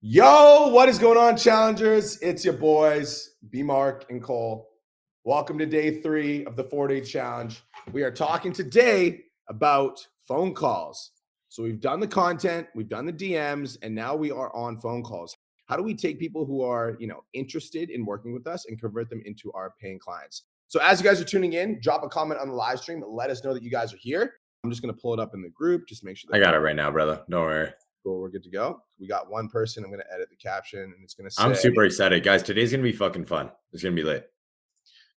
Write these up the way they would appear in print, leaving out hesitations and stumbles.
Yo, what is going on, challengers? It's your boys, B Mark and Cole. Welcome to day 3 of the 4-day challenge. We are talking today about phone calls. So we've done the content, we've done the DMs, and now we are on phone calls. How do we take people who are, interested in working with us and convert them into our paying clients? So as you guys are tuning in, drop a comment on the live stream. Let us know that you guys are here. I'm just going to pull it up in the group. Just make sure that I got it right now, brother. Don't worry. Cool, we're good to go. We got one person. I'm going to edit the caption, and it's going to say, I'm super excited. Guys, today's going to be fucking fun. It's going to be lit.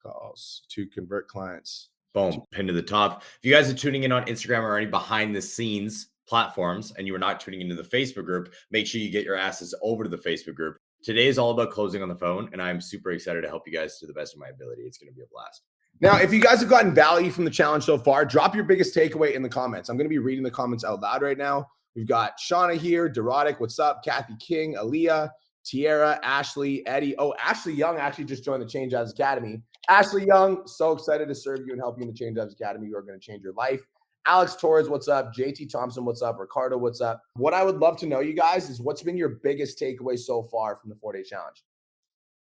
calls to convert clients. Boom, pinned to the top. If you guys are tuning in on Instagram or any behind the scenes platforms and you are not tuning into the Facebook group, make sure you get your asses over to the Facebook group. Today is all about closing on the phone, and I'm super excited to help you guys to the best of my ability. It's going to be a blast. Now, if you guys have gotten value from the challenge so far, drop your biggest takeaway in the comments. I'm going to be reading the comments out loud right now. We've got Shauna here, Derotic, what's up? Kathy King, Aaliyah, Tierra, Ashley, Eddie. Oh, Ashley Young actually just joined the Change Lives Academy. Ashley Young, so excited to serve you and help you in the Change Lives Academy. You are going to change your life. Alex Torres, what's up? JT Thompson, what's up? Ricardo, what's up? What I would love to know, you guys, is what's been your biggest takeaway so far from the 4-day challenge?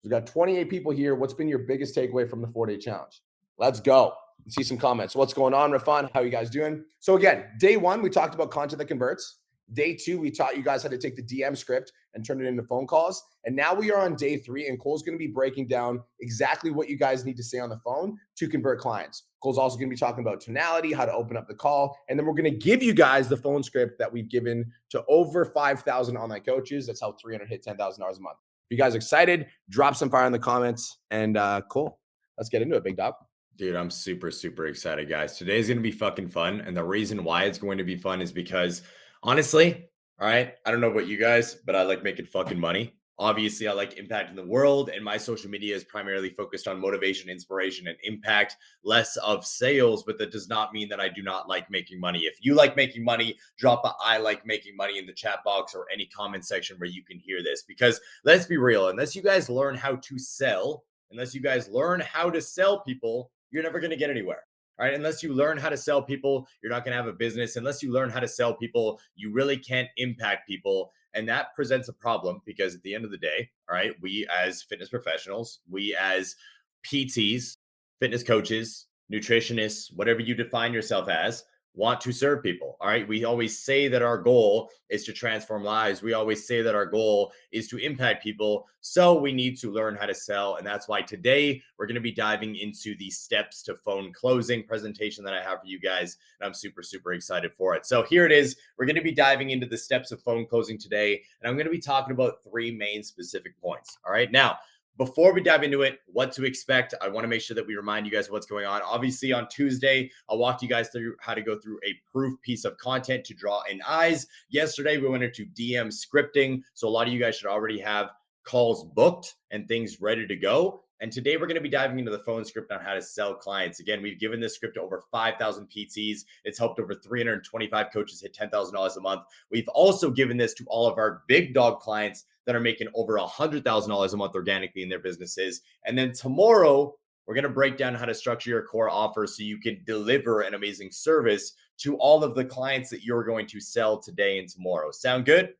We've got 28 people here. What's been your biggest takeaway from the 4-day challenge? Let's go. Let's see some comments. What's going on, Rafan? How are you guys doing? So again, day 1, we talked about content that converts. Day 2, we taught you guys how to take the DM script and turn it into phone calls. And now we are on day 3, and Cole's going to be breaking down exactly what you guys need to say on the phone to convert clients. Cole's also going to be talking about tonality, how to open up the call. And then we're going to give you guys the phone script that we've given to over 5,000 online coaches. That's how 300 hit $10,000 a month. If you guys are excited, drop some fire in the comments. And cool. Let's get into it, big dog. Dude, I'm super, super excited, guys. Today's going to be fucking fun. And the reason why it's going to be fun is because, honestly, all right, I don't know about you guys, but I like making fucking money. Obviously, I like impacting the world, and my social media is primarily focused on motivation, inspiration, and impact, less of sales, but that does not mean that I do not like making money. If you like making money, drop a I like making money in the chat box or any comment section where you can hear this, because let's be real, unless you guys learn how to sell, people, you're never going to get anywhere. All right. Unless you learn how to sell people, you're not going to have a business. Unless you learn how to sell people, you really can't impact people. And that presents a problem because at the end of the day, all right, we as fitness professionals, we as PTs, fitness coaches, nutritionists, whatever you define yourself as, want to serve people. All right. We always say that our goal is to transform lives. We always say that our goal is to impact people. So we need to learn how to sell. And that's why today we're going to be diving into the steps to phone closing presentation that I have for you guys. And I'm super, super excited for it. So here it is. We're going to be diving into the steps of phone closing today. And I'm going to be talking about 3 main specific points. All right. Now, before we dive into it, what to expect, I want to make sure that we remind you guys what's going on. Obviously, on Tuesday, I'll walk you guys through how to go through a proof piece of content to draw in eyes. Yesterday, we went into DM scripting. So a lot of you guys should already have calls booked and things ready to go. And today we're going to be diving into the phone script on how to sell clients. Again, we've given this script to over 5,000 PTs. It's helped over 325 coaches hit $10,000 a month. We've also given this to all of our big dog clients that are making over $100,000 a month organically in their businesses. And then tomorrow, we're going to break down how to structure your core offer so you can deliver an amazing service to all of the clients that you're going to sell today and tomorrow. Sound good?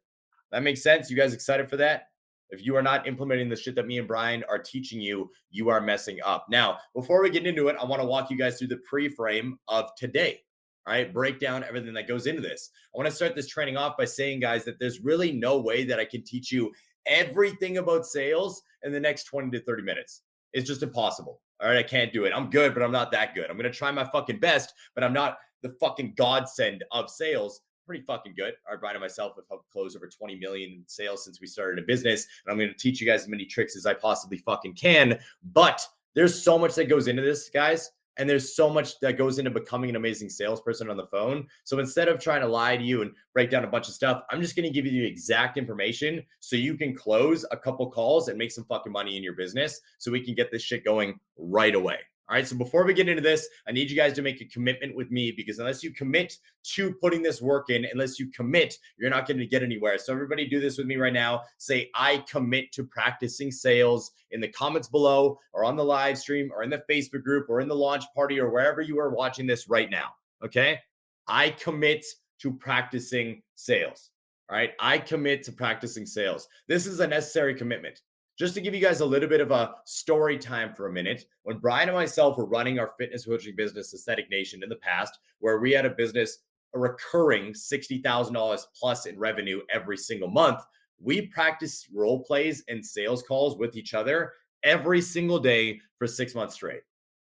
That makes sense? You guys excited for that? If you are not implementing the shit that me and Brian are teaching you, you are messing up. Now, before we get into it, I want to walk you guys through the pre-frame of today. All right, break down everything that goes into this. I want to start this training off by saying, guys, that there's really no way that I can teach you everything about sales in the next 20 to 30 minutes. It's just impossible. All right, I can't do it. I'm good, but I'm not that good. I'm going to try my fucking best, but I'm not the fucking godsend of sales. Pretty fucking good. All right, Brian and myself have helped close over 20 million in sales since we started a business. And I'm going to teach you guys as many tricks as I possibly fucking can. But there's so much that goes into this, guys. And there's so much that goes into becoming an amazing salesperson on the phone. So instead of trying to lie to you and break down a bunch of stuff, I'm just going to give you the exact information so you can close a couple calls and make some fucking money in your business so we can get this shit going right away. All right, so before we get into this, I need you guys to make a commitment with me, because unless you commit to putting this work in, unless you commit, you're not going to get anywhere. So everybody do this with me right now. Say, I commit to practicing sales in the comments below, or on the live stream, or in the Facebook group, or in the launch party, or wherever you are watching this right now, okay? I commit to practicing sales. All right. I commit to practicing sales. This is a necessary commitment. Just to give you guys a little bit of a story time for a minute, when Brian and myself were running our fitness coaching business, Aesthetic Nation, in the past, where we had a business, a recurring $60,000 plus in revenue every single month, we practiced role plays and sales calls with each other every single day for 6 months straight.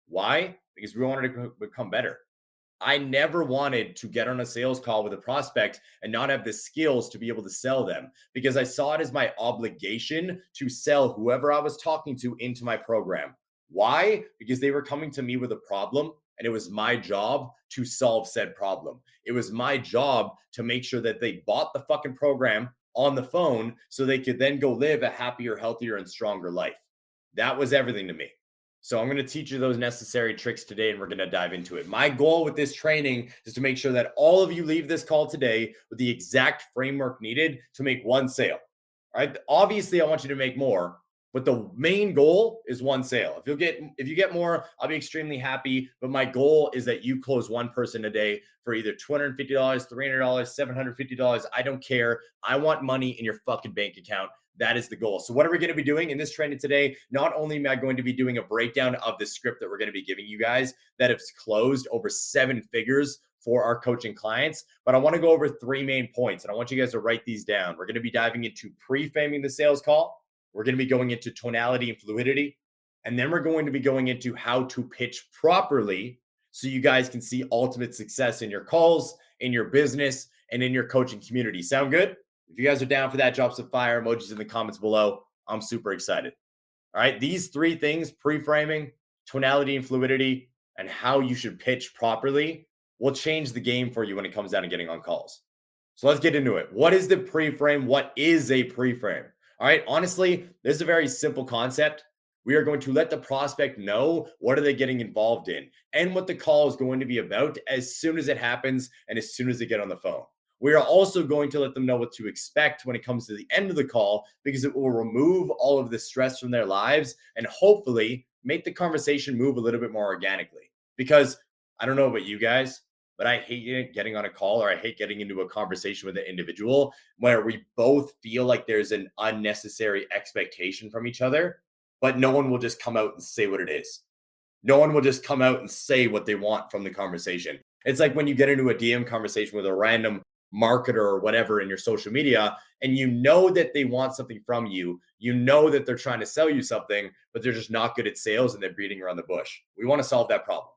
Why? Because we wanted to become better. I never wanted to get on a sales call with a prospect and not have the skills to be able to sell them, because I saw it as my obligation to sell whoever I was talking to into my program. Why? Because they were coming to me with a problem and it was my job to solve said problem. It was my job to make sure that they bought the fucking program on the phone so they could then go live a happier, healthier, and stronger life. That was everything to me. So I'm going to teach you those necessary tricks today, and we're going to dive into it. My goal with this training is to make sure that all of you leave this call today with the exact framework needed to make one sale. All right. Obviously, I want you to make more, but the main goal is one sale. If you get more, I'll be extremely happy. But my goal is that you close one person a day for either $250, $300, $750. I don't care. I want money in your fucking bank account. That is the goal. So what are we going to be doing in this training today? Not only am I going to be doing a breakdown of the script that we're going to be giving you guys that has closed over 7 figures for our coaching clients, but I want to go over 3 main points, and I want you guys to write these down. We're going to be diving into pre-framing the sales call. We're going to be going into tonality and fluidity, and then we're going to be going into how to pitch properly so you guys can see ultimate success in your calls, in your business, and in your coaching community. Sound good? If you guys are down for that, drop some fire emojis in the comments below. I'm super excited. All right. These 3 things, pre-framing, tonality and fluidity, and how you should pitch properly, will change the game for you when it comes down to getting on calls. So let's get into it. What is the pre-frame? What is a pre-frame? All right. Honestly, this is a very simple concept. We are going to let the prospect know what are they getting involved in and what the call is going to be about as soon as it happens and as soon as they get on the phone. We are also going to let them know what to expect when it comes to the end of the call, because it will remove all of the stress from their lives and hopefully make the conversation move a little bit more organically. Because I don't know about you guys, but I hate getting on a call, or I hate getting into a conversation with an individual where we both feel like there's an unnecessary expectation from each other, but no one will just come out and say what it is. No one will just come out and say what they want from the conversation. It's like when you get into a DM conversation with a random marketer or whatever in your social media, and you know that they want something from you, you know that they're trying to sell you something, but they're just not good at sales and they're beating around the bush. We want to solve that problem.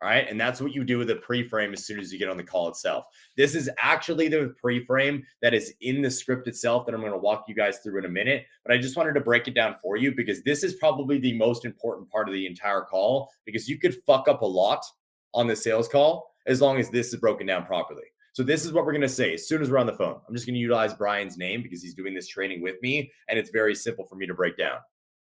All right. And that's what you do with a pre-frame as soon as you get on the call itself. This is actually the pre-frame that is in the script itself that I'm going to walk you guys through in a minute. But I just wanted to break it down for you because this is probably the most important part of the entire call, because you could fuck up a lot on the sales call as long as this is broken down properly. So this is what we're going to say as soon as we're on the phone. I'm just going to utilize Brian's name because he's doing this training with me, and it's very simple for me to break down.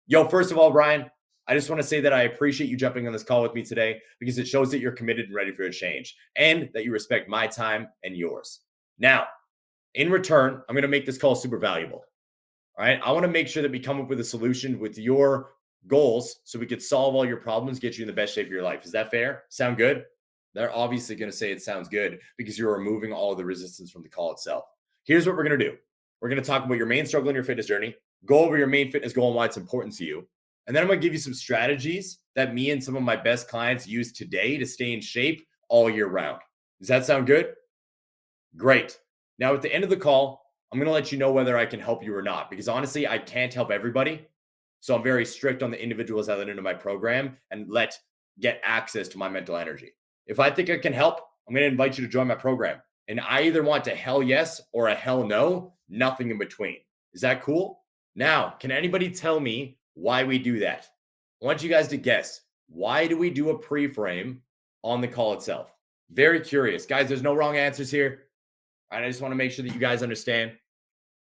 Yo, first of all, Brian, I just want to say that I appreciate you jumping on this call with me today, because it shows that you're committed and ready for a change and that you respect my time and yours. Now, in return, I'm going to make this call super valuable. All right. I want to make sure that we come up with a solution with your goals so we could solve all your problems, get you in the best shape of your life. Is that fair? Sound good? They're obviously going to say it sounds good because you're removing all of the resistance from the call itself. Here's what we're going to do. We're going to talk about your main struggle in your fitness journey, go over your main fitness goal and why it's important to you. And then I'm going to give you some strategies that me and some of my best clients use today to stay in shape all year round. Does that sound good? Great. Now, at the end of the call, I'm going to let you know whether I can help you or not, because honestly, I can't help everybody. So I'm very strict on the individuals I let into my program and get access to my mental energy. If I think I can help, I'm going to invite you to join my program. And I either want a hell yes or a hell no, nothing in between. Is that cool? Now, can anybody tell me why we do that? I want you guys to guess. Why do we do a pre-frame on the call itself? Very curious. Guys, there's no wrong answers here. All right, I just want to make sure that you guys understand.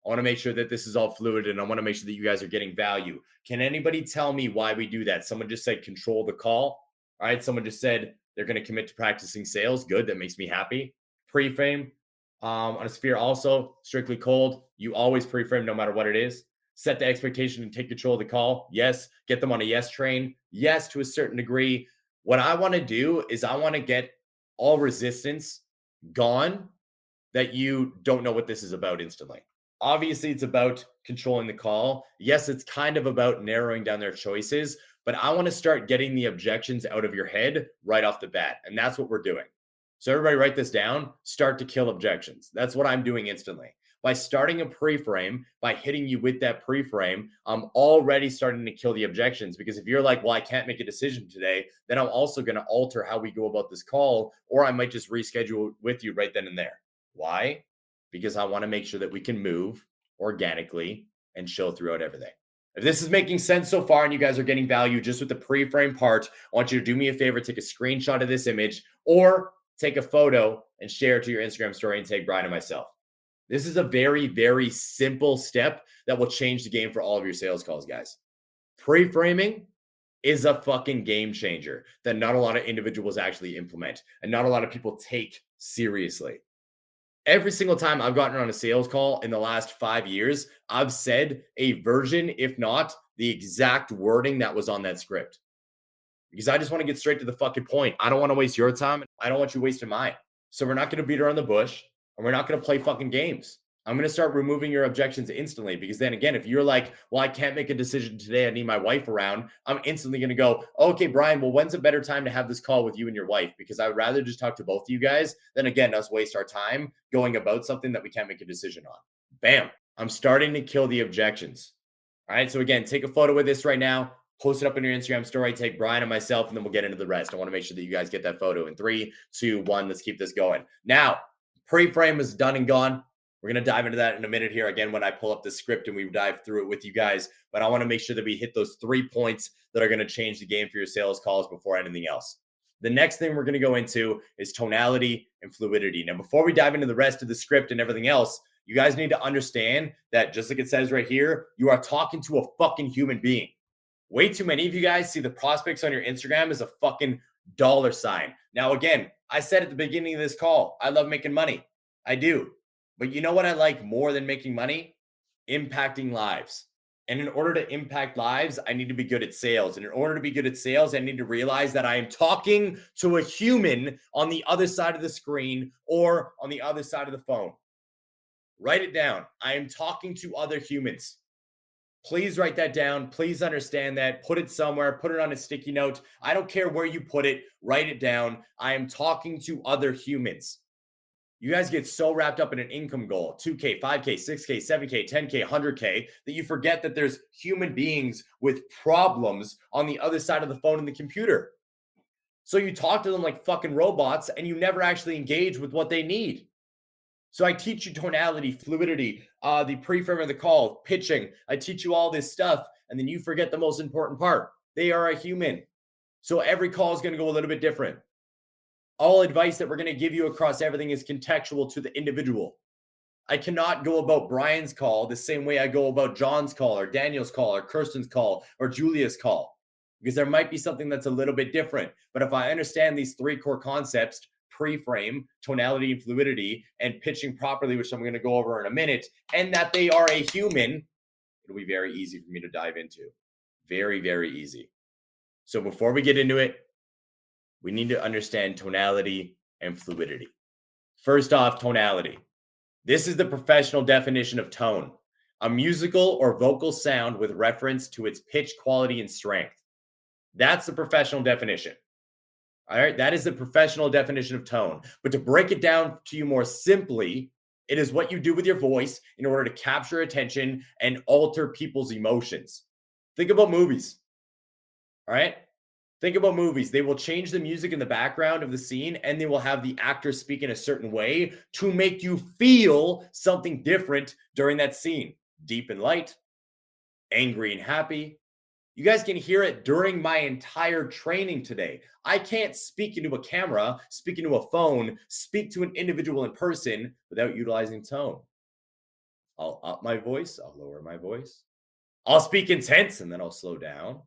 I want to make sure that this is all fluid, and I want to make sure that you guys are getting value. Can anybody tell me why we do that? Someone just said control the call. All right, someone just said they're going to commit to practicing sales. Good, that makes me happy. Pre-frame on a sphere also, strictly cold. You always pre-frame no matter what it is. Set the expectation and take control of the call. Yes, get them on a yes train. Yes, to a certain degree. What I want to do is I want to get all resistance gone that you don't know what this is about instantly. Obviously, it's about controlling the call. Yes, it's kind of about narrowing down their choices, but I want to start getting the objections out of your head right off the bat. And that's what we're doing. So, everybody, write this down. Start to kill objections. That's what I'm doing instantly. By starting a pre-frame, by hitting you with that pre-frame, I'm already starting to kill the objections. Because if you're like, well, I can't make a decision today, then I'm also going to alter how we go about this call, or I might just reschedule with you right then and there. Why? Because I want to make sure that we can move organically and show throughout everything. If this is making sense so far and you guys are getting value just with the pre-frame part, I want you to do me a favor, take a screenshot of this image or take a photo and share it to your Instagram story and tag Brian and myself. This is a very, very simple step that will change the game for all of your sales calls, guys. Pre-framing is a fucking game changer that not a lot of individuals actually implement and not a lot of people take seriously. Every single time I've gotten on a sales call in the last 5 years, I've said a version, if not the exact wording that was on that script. Because I just want to get straight to the fucking point. I don't want to waste your time. I don't want you wasting mine. So we're not going to beat around the bush and we're not going to play fucking games. I'm going to start removing your objections instantly because then again, if you're like, well, I can't make a decision today, I need my wife around, I'm instantly going to go, okay, Brian, well, when's a better time to have this call with you and your wife? Because I would rather just talk to both of you guys than again, us waste our time going about something that we can't make a decision on. Bam. I'm starting to kill the objections. All right. So again, take a photo with this right now, post it up in your Instagram story, take Brian and myself, and then we'll get into the rest. I want to make sure that you guys get that photo in 3, 2, 1. Let's keep this going. Now, pre-frame is done and gone. We're going to dive into that in a minute here again when I pull up the script and we dive through it with you guys. But I want to make sure that we hit those 3 points that are going to change the game for your sales calls before anything else. The next thing we're going to go into is tonality and fluidity. Now, before we dive into the rest of the script and everything else, you guys need to understand that just like it says right here, you are talking to a fucking human being. Way too many of you guys see the prospects on your Instagram as a fucking dollar sign. Now, again, I said at the beginning of this call, I love making money. I do. But you know what I like more than making money? Impacting lives. And in order to impact lives, I need to be good at sales. And in order to be good at sales, I need to realize that I am talking to a human on the other side of the screen or on the other side of the phone. Write it down. I am talking to other humans. Please write that down. Please understand that. Put it somewhere. Put it on a sticky note. I don't care where you put it. Write it down. I am talking to other humans. You guys get so wrapped up in an income goal, 2K, 5K, 6K, 7K, 10K, 100K, that you forget that there's human beings with problems on the other side of the phone and the computer. So you talk to them like fucking robots and you never actually engage with what they need. So I teach you tonality, fluidity, the pre-frame of the call, pitching. I teach you all this stuff, and then you forget the most important part. They are a human. So every call is going to go a little bit different. All advice that we're going to give you across everything is contextual to the individual. I cannot go about Brian's call the same way I go about John's call or Daniel's call or Kirsten's call or Julia's call, because there might be something that's a little bit different. But if I understand these 3 core concepts, pre-frame, tonality and fluidity, and pitching properly, which I'm going to go over in a minute, and that they are a human, it'll be very easy for me to dive into. Very, very easy. So before we get into it, we need to understand tonality and fluidity. First off, tonality. This is the professional definition of tone, a musical or vocal sound with reference to its pitch quality and strength. That's the professional definition. All right, that is the professional definition of tone. But to break it down to you more simply, it is what you do with your voice in order to capture attention and alter people's emotions. Think about movies. All right? Think about movies. They will change the music in the background of the scene and they will have the actor speak in a certain way to make you feel something different during that scene. Deep and light, angry and happy. You guys can hear it during my entire training today. I can't speak into a camera, speak into a phone, speak to an individual in person without utilizing tone. I'll up my voice, I'll lower my voice. I'll speak intense and then I'll slow down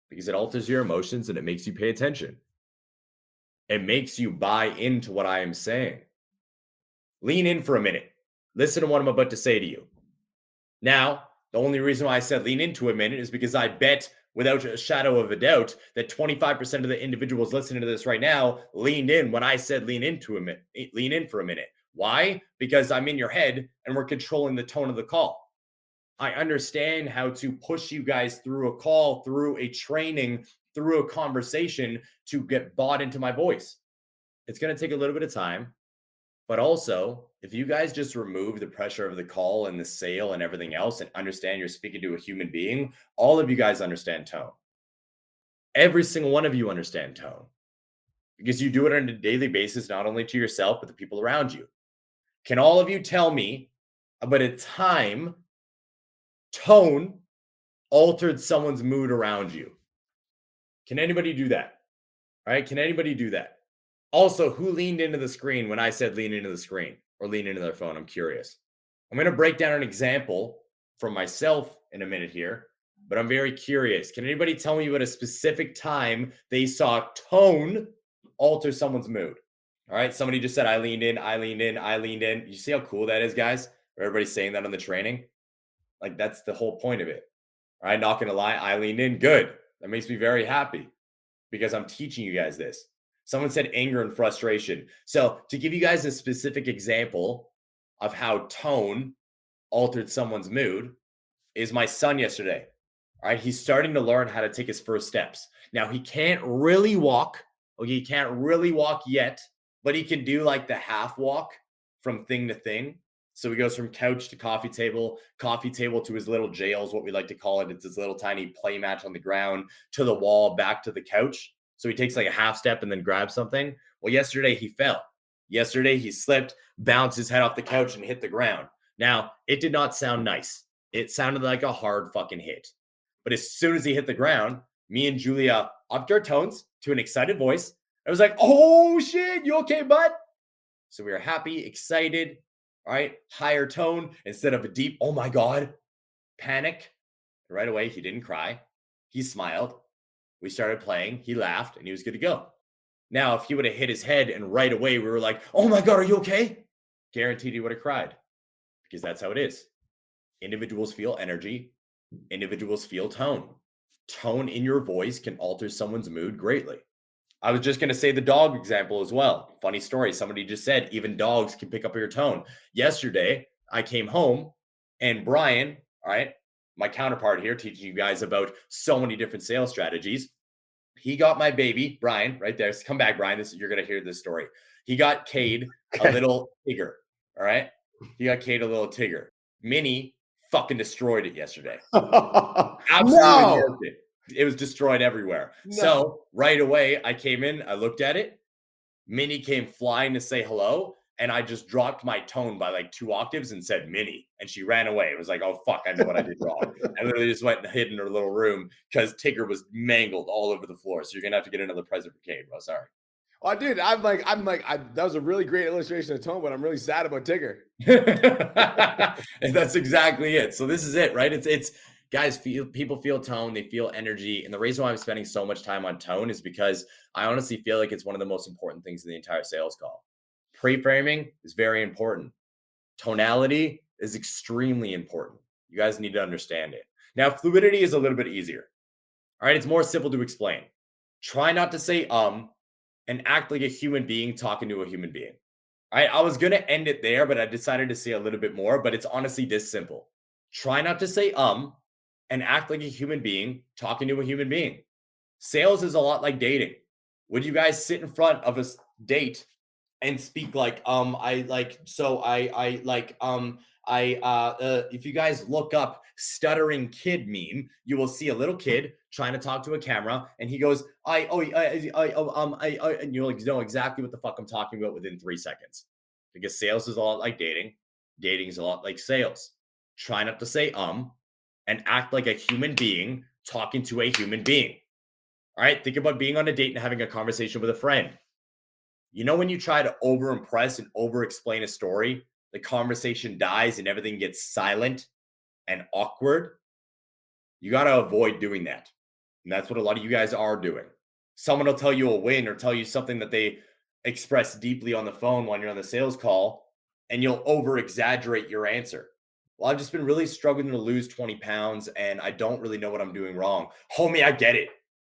because it alters your emotions and it makes you pay attention. It makes you buy into what I am saying. Lean in for a minute. Listen to what I'm about to say to you. Now, the only reason why I said lean into a minute is because I bet without a shadow of a doubt that 25% of the individuals listening to this right now leaned in when I said lean in for a minute. Why? Because I'm in your head and we're controlling the tone of the call. I understand how to push you guys through a call, through a training, through a conversation to get bought into my voice. It's going to take a little bit of time, but also if you guys just remove the pressure of the call and the sale and everything else and understand you're speaking to a human being, all of you guys understand tone. Every single one of you understand tone because you do it on a daily basis, not only to yourself, but the people around you. Can all of you tell me about a time tone altered someone's mood around you? Can anybody do that? All right. Can anybody do that? Also, who leaned into the screen when I said lean into the screen or lean into their phone? I'm curious. I'm going to break down an example from myself in a minute here, but I'm very curious. Can anybody tell me about a specific time they saw tone alter someone's mood? All right. Somebody just said, I leaned in, I leaned in, I leaned in. You see how cool that is, guys? Everybody's saying that on the training. Like, that's the whole point of it. All right. Not going to lie. I leaned in. Good. That makes me very happy because I'm teaching you guys this. Someone said anger and frustration. So to give you guys a specific example of how tone altered someone's mood is my son yesterday. All right. He's starting to learn how to take his first steps. Now he can't really walk. Okay. He can't really walk yet, but he can do like the half walk from thing to thing. So he goes from couch to coffee table to his little jail is what we like to call it. It's his little tiny play mat on the ground, to the wall, back to the couch. So he takes like a half step and then grabs something. Well, yesterday he fell. Yesterday he slipped, bounced his head off the couch and hit the ground. Now, it did not sound nice. It sounded like a hard fucking hit. But as soon as he hit the ground, me and Julia upped our tones to an excited voice. I was like, oh shit, you okay, bud? So we were happy, excited, all right, higher tone instead of a deep, oh my God, panic. Right away, he didn't cry. He smiled. We started playing. He laughed and he was good to go. Now, if he would have hit his head and right away we were like, oh my God, are you okay? Guaranteed he would have cried because that's how it is. Individuals feel energy. Individuals feel tone. Tone in your voice can alter someone's mood greatly. I was just going to say the dog example as well. Funny story. Somebody just said even dogs can pick up your tone. Yesterday, I came home and Brian, all right, my counterpart here, teaching you guys about so many different sales strategies. He got my baby, Brian, right there. Come back, Brian. You're going to hear this story. He got Cade a little Tigger, all right? He got Cade a little Tigger. Minnie fucking destroyed it yesterday. Absolutely No. worked it. It was destroyed everywhere. No. So right away, I came in, I looked at it. Minnie came flying to say hello. And I just dropped my tone by like 2 octaves and said Minnie. And she ran away. It was like, oh, fuck, I know what I did wrong. I literally just went and hid in her little room because Tigger was mangled all over the floor. So you're going to have to get another present for Cade, bro. Sorry. Oh, dude, that was a really great illustration of tone, but I'm really sad about Tigger. And that's exactly it. So this is it, right? It's guys, people feel tone, they feel energy. And the reason why I'm spending so much time on tone is because I honestly feel like it's one of the most important things in the entire sales call. Pre-framing is very important. Tonality is extremely important. You guys need to understand it. Now, fluidity is a little bit easier. All right, it's more simple to explain. Try not to say and act like a human being talking to a human being. All right, I was going to end it there, but I decided to say a little bit more, but it's honestly this simple. Try not to say and act like a human being talking to a human being. Sales is a lot like dating. Would you guys sit in front of a date and speak like if you guys look up stuttering kid meme, you will see a little kid trying to talk to a camera and he goes and you'll know exactly what the fuck I'm talking about within 3 seconds. Because sales is a lot like dating is a lot like sales. Try not to say and act like a human being talking to a human being. All right, think about being on a date and having a conversation with a friend. You know, when you try to over-impress and over-explain a story, the conversation dies and everything gets silent and awkward? You got to avoid doing that. And that's what a lot of you guys are doing. Someone will tell you a win or tell you something that they express deeply on the phone when you're on the sales call, and you'll over-exaggerate your answer. Well, I've just been really struggling to lose 20 pounds, and I don't really know what I'm doing wrong. Homie, I get it.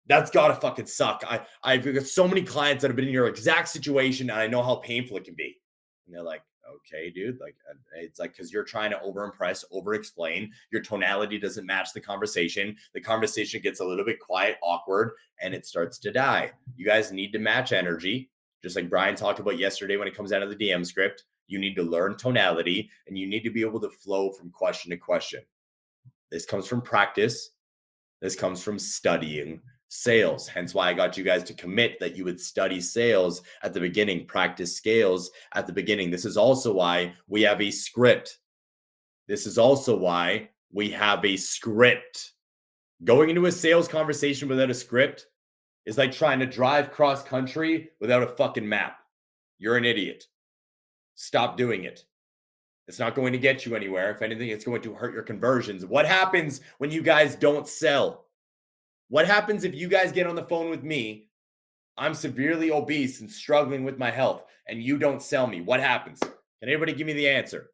That's gotta fucking suck. I've got so many clients that have been in your exact situation, and I know how painful it can be. And they're like, Okay, dude. Like, it's like, because you're trying to over impress, over explain. Your tonality doesn't match the conversation. The conversation gets a little bit quiet, awkward, and it starts to die. You guys need to match energy, just like Brian talked about yesterday when it comes out of the DM script. You need to learn tonality, and you need to be able to flow from question to question. This comes from practice. This comes from studying sales. Hence why I got you guys to commit that you would study sales at the beginning, practice scales at the beginning. This is also why we have a script. This is also why we have a script. Going into a sales conversation without a script is like trying to drive cross country without a fucking map. You're an idiot. Stop doing it. It's not going to get you anywhere. If anything, it's going to hurt your conversions. What happens when you guys don't sell? What happens if you guys get on the phone with me? I'm severely obese and struggling with my health, and you don't sell me. What happens? Can anybody give me the answer?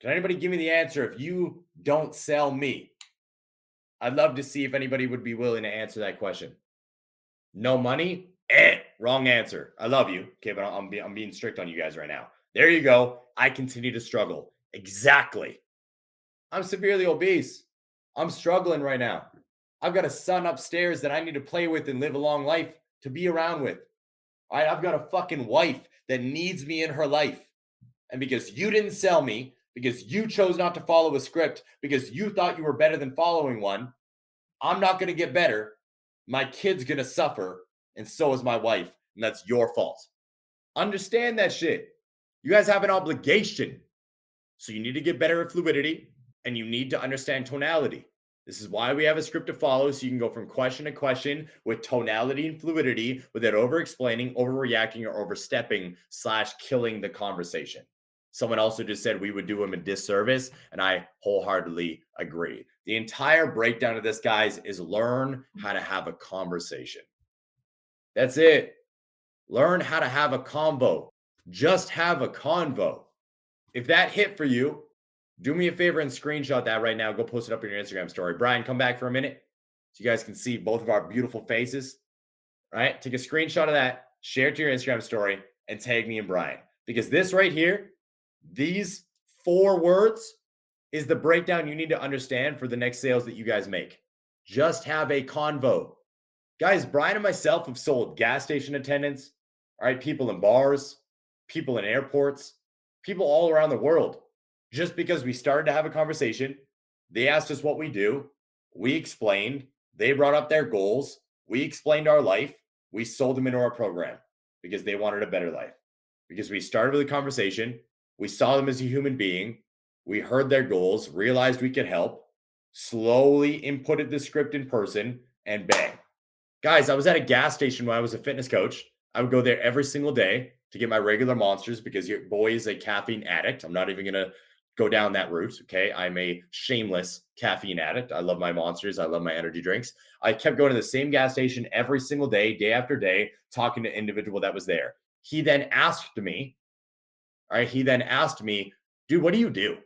Can anybody give me the answer if you don't sell me? I'd love to see if anybody would be willing to answer that question. No money? Wrong answer. I love you. Okay, but I'm being strict on you guys right now. There you go. I continue to struggle. Exactly. I'm severely obese. I'm struggling right now. I've got a son upstairs that I need to play with and live a long life to be around with. All right, I've got a fucking wife that needs me in her life. And because you didn't sell me, because you chose not to follow a script, because you thought you were better than following one, I'm not going to get better. My kid's going to suffer, and so is my wife. And that's your fault. Understand that shit. You guys have an obligation. So you need to get better at fluidity, and you need to understand tonality. This is why we have a script to follow, so you can go from question to question with tonality and fluidity without over-explaining, overreacting, or overstepping / killing the conversation. Someone also just said we would do him a disservice, and I wholeheartedly agree. The entire breakdown of this, guys, is learn how to have a conversation. That's it. Learn how to have a convo. Just have a convo. If that hit for you, do me a favor and screenshot that right now. Go post it up in your Instagram story. Brian, come back for a minute so you guys can see both of our beautiful faces. All right, take a screenshot of that, share it to your Instagram story, and tag me and Brian. Because this right here, these 4 words is the breakdown you need to understand for the next sales that you guys make. Just have a convo. Guys, Brian and myself have sold gas station attendants, all right, people in bars, people in airports, people all around the world. Just because we started to have a conversation, they asked us what we do, we explained, they brought up their goals, we explained our life, we sold them into our program because they wanted a better life. Because we started with a conversation, we saw them as a human being, we heard their goals, realized we could help, slowly inputted the script in person, and bang. Guys, I was at a gas station when I was a fitness coach. I would go there every single day to get my regular monsters because your boy is a caffeine addict. I'm not even going to go down that route, okay? I'm a shameless caffeine addict. I love my monsters. I love my energy drinks. I kept going to the same gas station every single day after day, talking to an individual that was there. He then asked me, all right, dude, what do you do?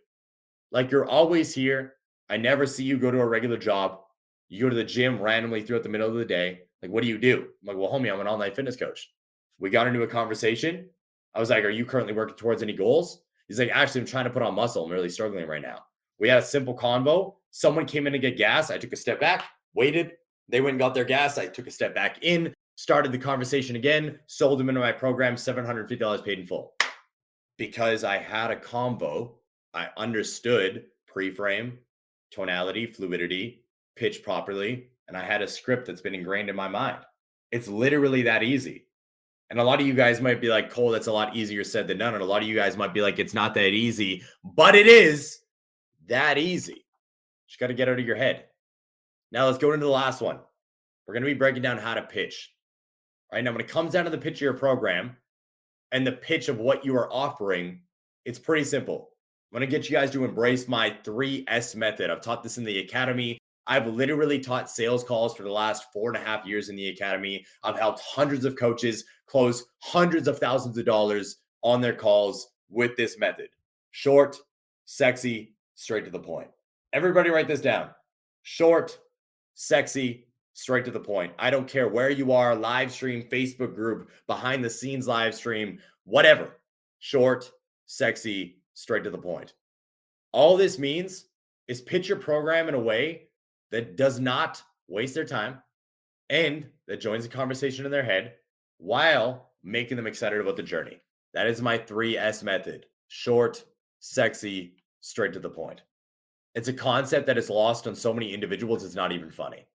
Like, you're always here. I never see you go to a regular job. You go to the gym randomly throughout the middle of the day. Like, what do you do? I'm like, well, homie, I'm an online fitness coach. We got into a conversation. I was like, are you currently working towards any goals? He's like, actually, I'm trying to put on muscle. I'm really struggling right now. We had a simple convo. Someone came in to get gas. I took a step back, waited. They went and got their gas. I took a step back in, started the conversation again, sold them into my program, $750 paid in full. Because I had a convo, I understood pre-frame, tonality, fluidity, pitch properly, and I had a script that's been ingrained in my mind. It's literally that easy. And a lot of you guys might be like, Cole, that's a lot easier said than done. And a lot of you guys might be like, it's not that easy, but it is that easy. Just got to get out of your head. Now let's go into the last one. We're going to be breaking down how to pitch. All right. Now, when it comes down to the pitch of your program and the pitch of what you are offering, it's pretty simple. I'm going to get you guys to embrace my 3S method. I've taught this in the academy. I've literally taught sales calls for the last 4.5 years in the academy. I've helped hundreds of coaches close hundreds of thousands of dollars on their calls with this method. Short, sexy, straight to the point. Everybody write this down. Short, sexy, straight to the point. I don't care where you are, live stream, Facebook group, behind the scenes live stream, whatever. Short, sexy, straight to the point. All this means is pitch your program in a way that does not waste their time and that joins the conversation in their head while making them excited about the journey. That is my 3S method: short, sexy, straight to the point. It's a concept that is lost on so many individuals, it's not even funny.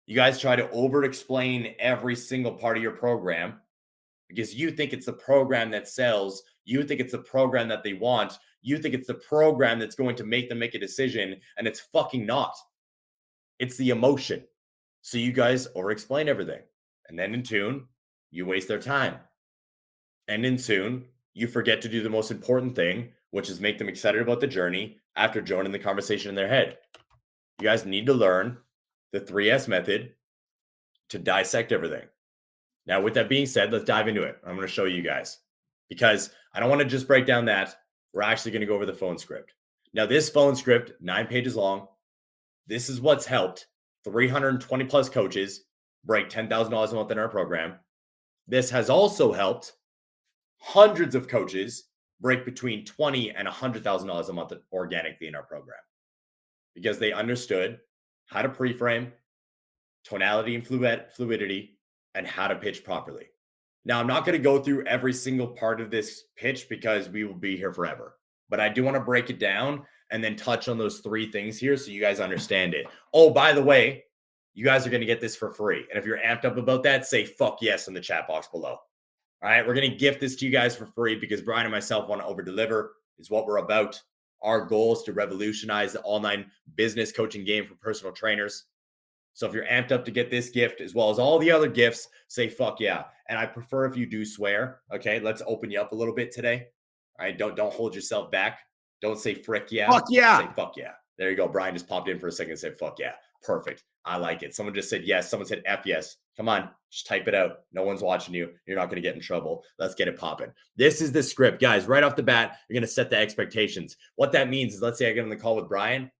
You guys try to over explain every single part of your program because you think it's the program that sells. You think it's the program that they want. You think it's the program that's going to make them make a decision, and it's fucking not. It's the emotion. So you guys over explain everything. And then in tune, you waste their time. And in tune, you forget to do the most important thing, which is make them excited about the journey after joining the conversation in their head. You guys need to learn the 3S method to dissect everything. Now, with that being said, let's dive into it. I'm going to show you guys because I don't want to just break down that. We're actually going to go over the phone script. Now, this phone script, 9 pages long, this is what's helped 320 plus coaches break $10,000 a month in our program. This has also helped hundreds of coaches break between $20,000 and $100,000 a month organically in our program because they understood how to pre-frame, tonality and fluidity, and how to pitch properly. Now, I'm not going to go through every single part of this pitch because we will be here forever, but I do want to break it down and then touch on those 3 things here so you guys understand it. Oh, by the way, you guys are going to get this for free. And if you're amped up about that, say fuck yes in the chat box below. All right, we're going to gift this to you guys for free because Brian and myself want to over deliver, is what we're about. Our goal is to revolutionize the online business coaching game for personal trainers. So if you're amped up to get this gift as well as all the other gifts, say fuck yeah. And I prefer if you do swear. Okay, let's open you up a little bit today. All right, don't hold yourself back. Don't say frick yeah. Fuck yeah. Say fuck yeah. There you go. Brian just popped in for a second and said fuck yeah. Perfect. I like it. Someone just said yes. Someone said F yes. Come on, just type it out. No one's watching you. You're not going to get in trouble. Let's get it popping. This is the script, guys. Right off the bat, you're going to set the expectations. What that means is, let's say I get on the call with Brian.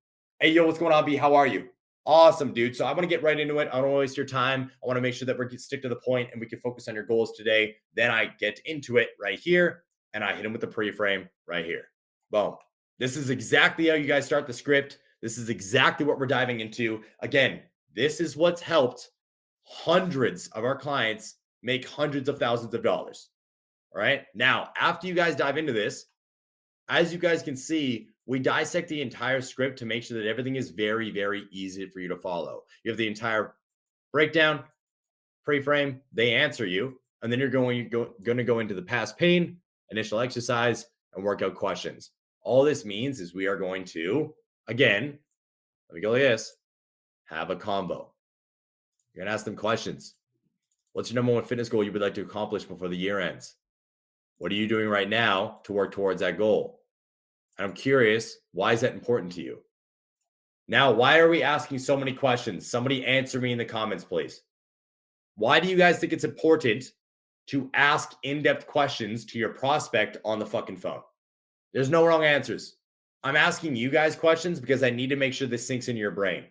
Hey, yo, what's going on, B? How are you? Awesome, dude. So I want to get right into it. I don't want to waste your time. I want to make sure that we stick to the point and we can focus on your goals today. Then I get into it right here and I hit him with the pre-frame right here. Boom. This is exactly how you guys start the script. This is exactly what we're diving into. Again, this is what's helped hundreds of our clients make hundreds of thousands of dollars. All right. Now, after you guys dive into this, as you guys can see, we dissect the entire script to make sure that everything is very, very easy for you to follow. You have the entire breakdown, pre-frame, they answer you, and then you're going to go into the past pain, initial exercise, and workout questions. All this means is we are going to, again, let me go like this, have a combo. You're going to ask them questions. What's your number 1 fitness goal you would like to accomplish before the year ends? What are you doing right now to work towards that goal? And I'm curious, why is that important to you? Now, why are we asking so many questions? Somebody answer me in the comments, please. Why do you guys think it's important to ask in-depth questions to your prospect on the fucking phone? There's no wrong answers. I'm asking you guys questions because I need to make sure this sinks into your brain.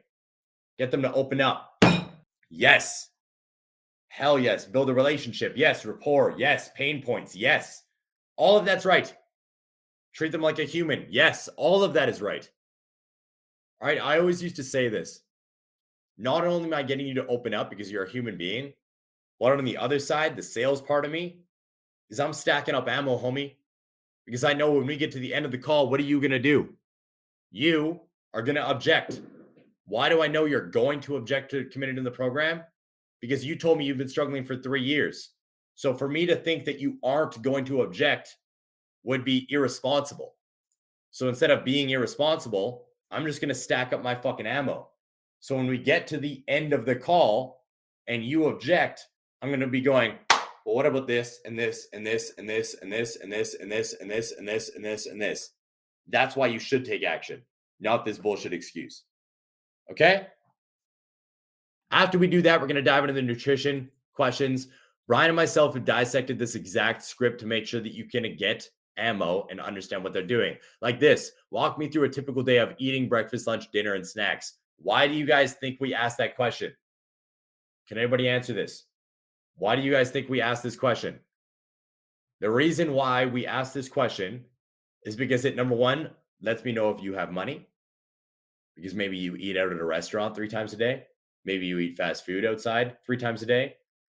Get them to open up. Yes. Hell yes. Build a relationship. Yes. Rapport. Yes. Pain points. Yes. All of that's right. Treat them like a human. Yes. All of that is right. All right. I always used to say this. Not only am I getting you to open up because you're a human being, but on the other side, the sales part of me is I'm stacking up ammo, homie. Because I know when we get to the end of the call, what are you going to do? You are going to object. Why do I know you're going to object to committing to the program? Because you told me you've been struggling for 3 years. So for me to think that you aren't going to object would be irresponsible. So instead of being irresponsible, I'm just going to stack up my fucking ammo. So when we get to the end of the call and you object, I'm going to be going, well, what about this and this and this and this and this and this and this and this and this and this and this? That's why you should take action, not this bullshit excuse. Okay? After we do that, we're going to dive into the nutrition questions. Brian and myself have dissected this exact script to make sure that you can get ammo and understand what they're doing. Like this, walk me through a typical day of eating breakfast, lunch, dinner, and snacks. Why do you guys think we asked that question? Can anybody answer this? Why do you guys think we asked this question? The reason why we asked this question is because it, number one, lets me know if you have money, because maybe you eat out at a restaurant 3 times a day. Maybe you eat fast food outside 3 times a day.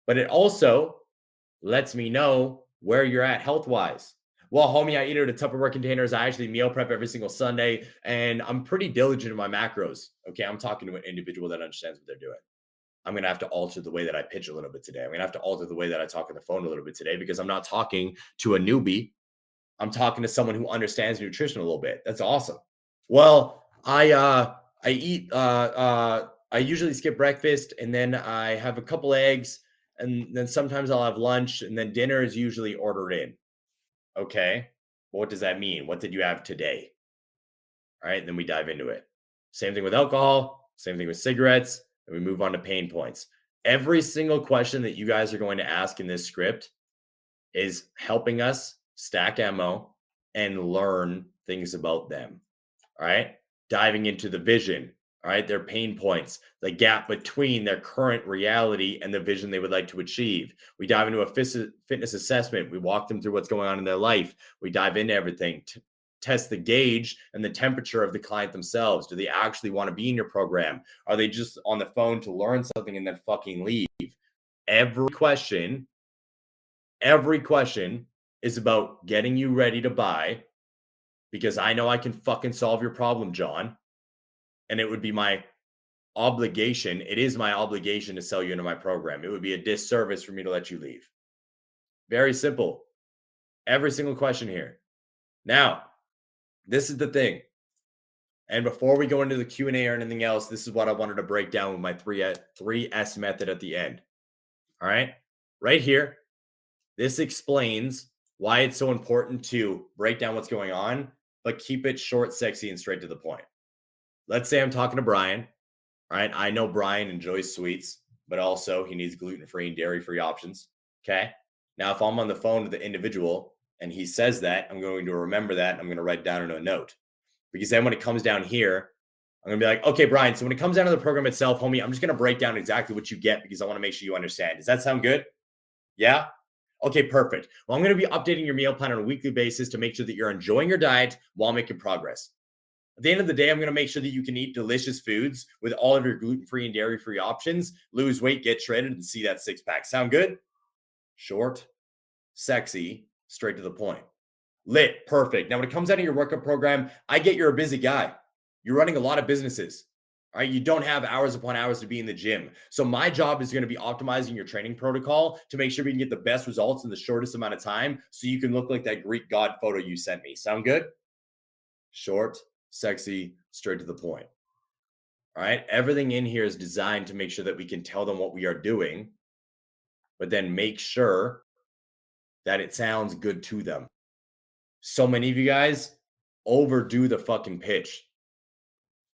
But it also lets me know where you're at health wise. Well, homie, I eat out of Tupperware containers. I actually meal prep every single Sunday, and I'm pretty diligent in my macros. Okay, I'm talking to an individual that understands what they're doing. I'm going to have to alter the way that I pitch a little bit today. I'm going to have to alter the way that I talk on the phone a little bit today, because I'm not talking to a newbie. I'm talking to someone who understands nutrition a little bit. That's awesome. Well, I usually skip breakfast, and then I have a couple eggs, and then sometimes I'll have lunch, and then dinner is usually ordered in. Okay. Well, what does that mean? What did you have today? All right. Then we dive into it. Same thing with alcohol, same thing with cigarettes, and we move on to pain points. Every single question that you guys are going to ask in this script is helping us stack ammo and learn things about them. All right. Diving into the vision, all right, their pain points, the gap between their current reality and the vision they would like to achieve. We dive into a fitness assessment. We walk them through what's going on in their life. We dive into everything, test the gauge and the temperature of the client themselves. Do they actually want to be in your program? Are they just on the phone to learn something and then fucking leave? Every question is about getting you ready to buy, because I know I can fucking solve your problem, John. And it would be my obligation. It is my obligation to sell you into my program. It would be a disservice for me to let you leave. Very simple. Every single question here. Now, this is the thing. And before we go into the Q&A or anything else, this is what I wanted to break down with my 3S method at the end. All right. Right here. This explains why it's so important to break down what's going on, but keep it short, sexy, and straight to the point. Let's say I'm talking to Brian. All right. I know Brian enjoys sweets, but also he needs gluten-free and dairy-free options. Okay. Now, if I'm on the phone with the individual and he says that, I'm going to remember that. And I'm going to write down in a note, because then when it comes down here, I'm going to be like, okay, Brian, so when it comes down to the program itself, homie, I'm just going to break down exactly what you get, because I want to make sure you understand. Does that sound good? Yeah. Okay, perfect. Well, I'm going to be updating your meal plan on a weekly basis to make sure that you're enjoying your diet while making progress. At the end of the day, I'm going to make sure that you can eat delicious foods with all of your gluten-free and dairy-free options, lose weight, get shredded, and see that six-pack. Sound good? Short, sexy, straight to the point. Lit, perfect. Now, when it comes out of your workout program, I get you're a busy guy. You're running a lot of businesses. All right, you don't have hours upon hours to be in the gym. So my job is going to be optimizing your training protocol to make sure we can get the best results in the shortest amount of time, so you can look like that Greek god photo you sent me. Sound good? Short, sexy, straight to the point. All right. Everything in here is designed to make sure that we can tell them what we are doing, but then make sure that it sounds good to them. So many of you guys overdo the fucking pitch.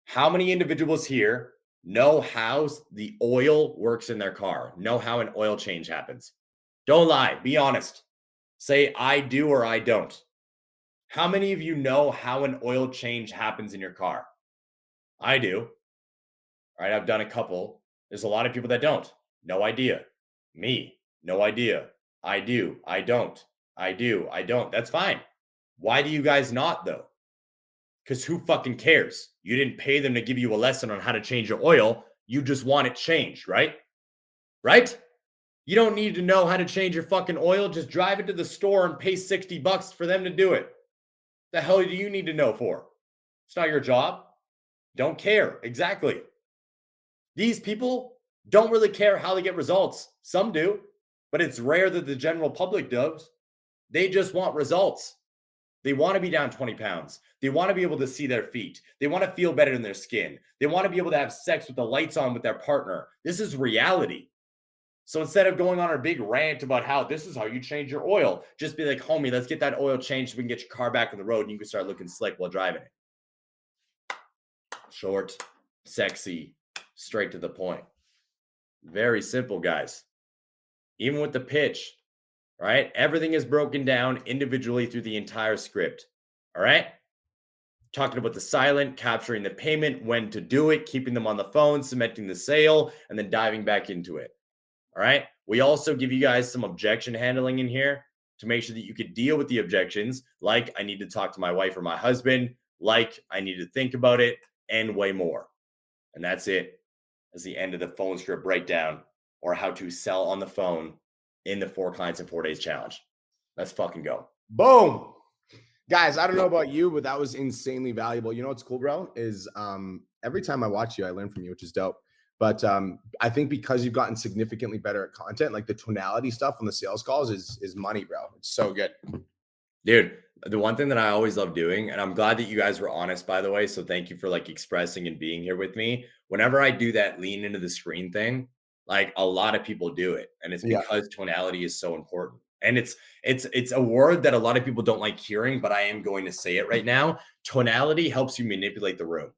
How many individuals here know how the oil works in their car? Know how an oil change happens? Don't lie. Be honest. Say I do or I don't. How many of you know how an oil change happens in your car? I do. All right, I've done a couple. There's a lot of people that don't. No idea. Me, no idea. I do. I don't. I do. I don't. That's fine. Why do you guys not, though? Because who fucking cares? You didn't pay them to give you a lesson on how to change your oil. You just want it changed, right? Right? You don't need to know how to change your fucking oil. Just drive it to the store and pay $60 for them to do it. The hell do you need to know for? It's not your job. Don't care. Exactly. These people don't really care how they get results. Some do, but it's rare that the general public does. They just want results. They want to be down 20 pounds. They want to be able to see their feet. They want to feel better in their skin. They want to be able to have sex with the lights on with their partner. This is reality. So instead of going on a big rant about how this is how you change your oil, just be like, homie, let's get that oil changed so we can get your car back on the road and you can start looking slick while driving it. Short, sexy, straight to the point. Very simple, guys. Even with the pitch, right? Everything is broken down individually through the entire script. All right? Talking about the silent, capturing the payment, when to do it, keeping them on the phone, cementing the sale, and then diving back into it. All right? We also give you guys some objection handling in here. to make sure that you could deal with the objections, like I need to talk to my wife or my husband, like I need to think about it, and way more. And that's it. That's the end of the phone script breakdown, or how to sell on the phone in the 4 clients in 4 days challenge. Let's fucking go. Boom. Guys, I don't know about you, but that was insanely valuable. You know what's cool, bro, is every time I watch you, I learn from you, which is dope. But I think because you've gotten significantly better at content, like the tonality stuff on the sales calls is money, bro. It's so good. Dude, the one thing that I always love doing, and I'm glad that you guys were honest, by the way. So thank you for like expressing and being here with me. Whenever I do that lean into the screen thing, like a lot of people do it. And it's Yeah. because tonality is so important. And it's a word that a lot of people don't like hearing, but I am going to say it right now. Tonality helps you manipulate the room.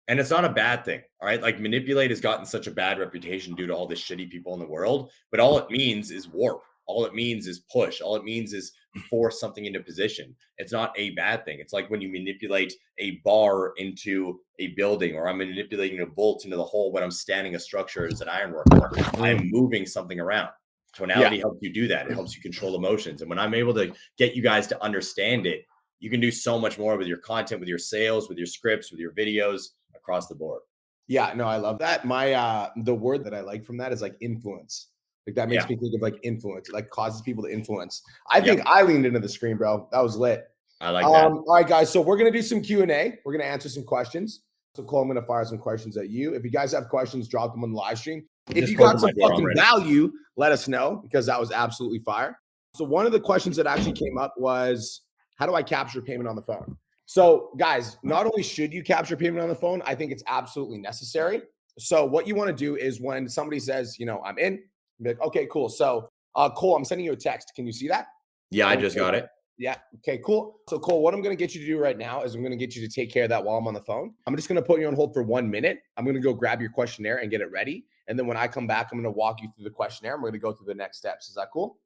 And it's not a bad thing. All right. Like manipulate has gotten such a bad reputation due to all the shitty people in the world. But all it means is warp. All it means is push. All it means is force something into position. It's not a bad thing. It's like when you manipulate a bar into a building, or I'm manipulating a bolt into the hole when I'm standing a structure as an ironworker. I'm moving something around. Tonality helps you do that. It helps you control emotions. And when I'm able to get you guys to understand it, you can do so much more with your content, with your sales, with your scripts, with your videos, across the board. Yeah, no, I love that. My the word that I like from that is like influence. Like that makes me think of like influence. It like causes people to influence. I think I leaned into the screen, bro. That was lit. I like that. All right, guys. So we're gonna do some Q&A. We're gonna answer some questions. So Cole, I'm gonna fire some questions at you. If you guys have questions, drop them on the live stream. If you got some fucking value, let us know, because that was absolutely fire. So one of the questions that actually came up was, how do I capture payment on the phone? So guys, not only should you capture payment on the phone, I think it's absolutely necessary. So what you want to do is when somebody says, you know, I'm in, be like, okay, cool. So Cole, I'm sending you a text. Can you see that? Yeah, I just got it. Yeah. Okay, cool. So Cole, what I'm going to get you to do right now is I'm going to get you to take care of that while I'm on the phone. I'm just going to put you on hold for 1 minute. I'm going to go grab your questionnaire and get it ready. And then when I come back, I'm going to walk you through the questionnaire. I'm going to go through the next steps. Is that cool?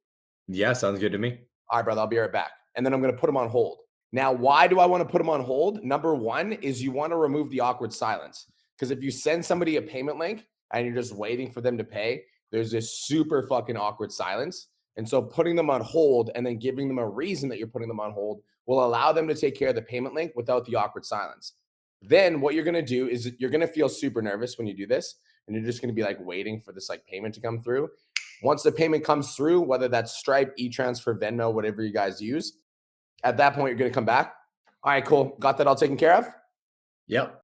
Yeah, sounds good to me. All right, brother, I'll be right back. And then I'm going to put them on hold. Now, why do I want to put them on hold? Number one is you want to remove the awkward silence. Because if you send somebody a payment link and you're just waiting for them to pay, there's this super fucking awkward silence. And so putting them on hold and then giving them a reason that you're putting them on hold will allow them to take care of the payment link without the awkward silence. Then what you're going to do is you're going to feel super nervous when you do this. And you're just going to be like waiting for this like payment to come through. Once the payment comes through, whether that's Stripe, e-transfer, Venmo, whatever you guys use, at that point, you're going to come back. All right, cool. Got that all taken care of? Yep.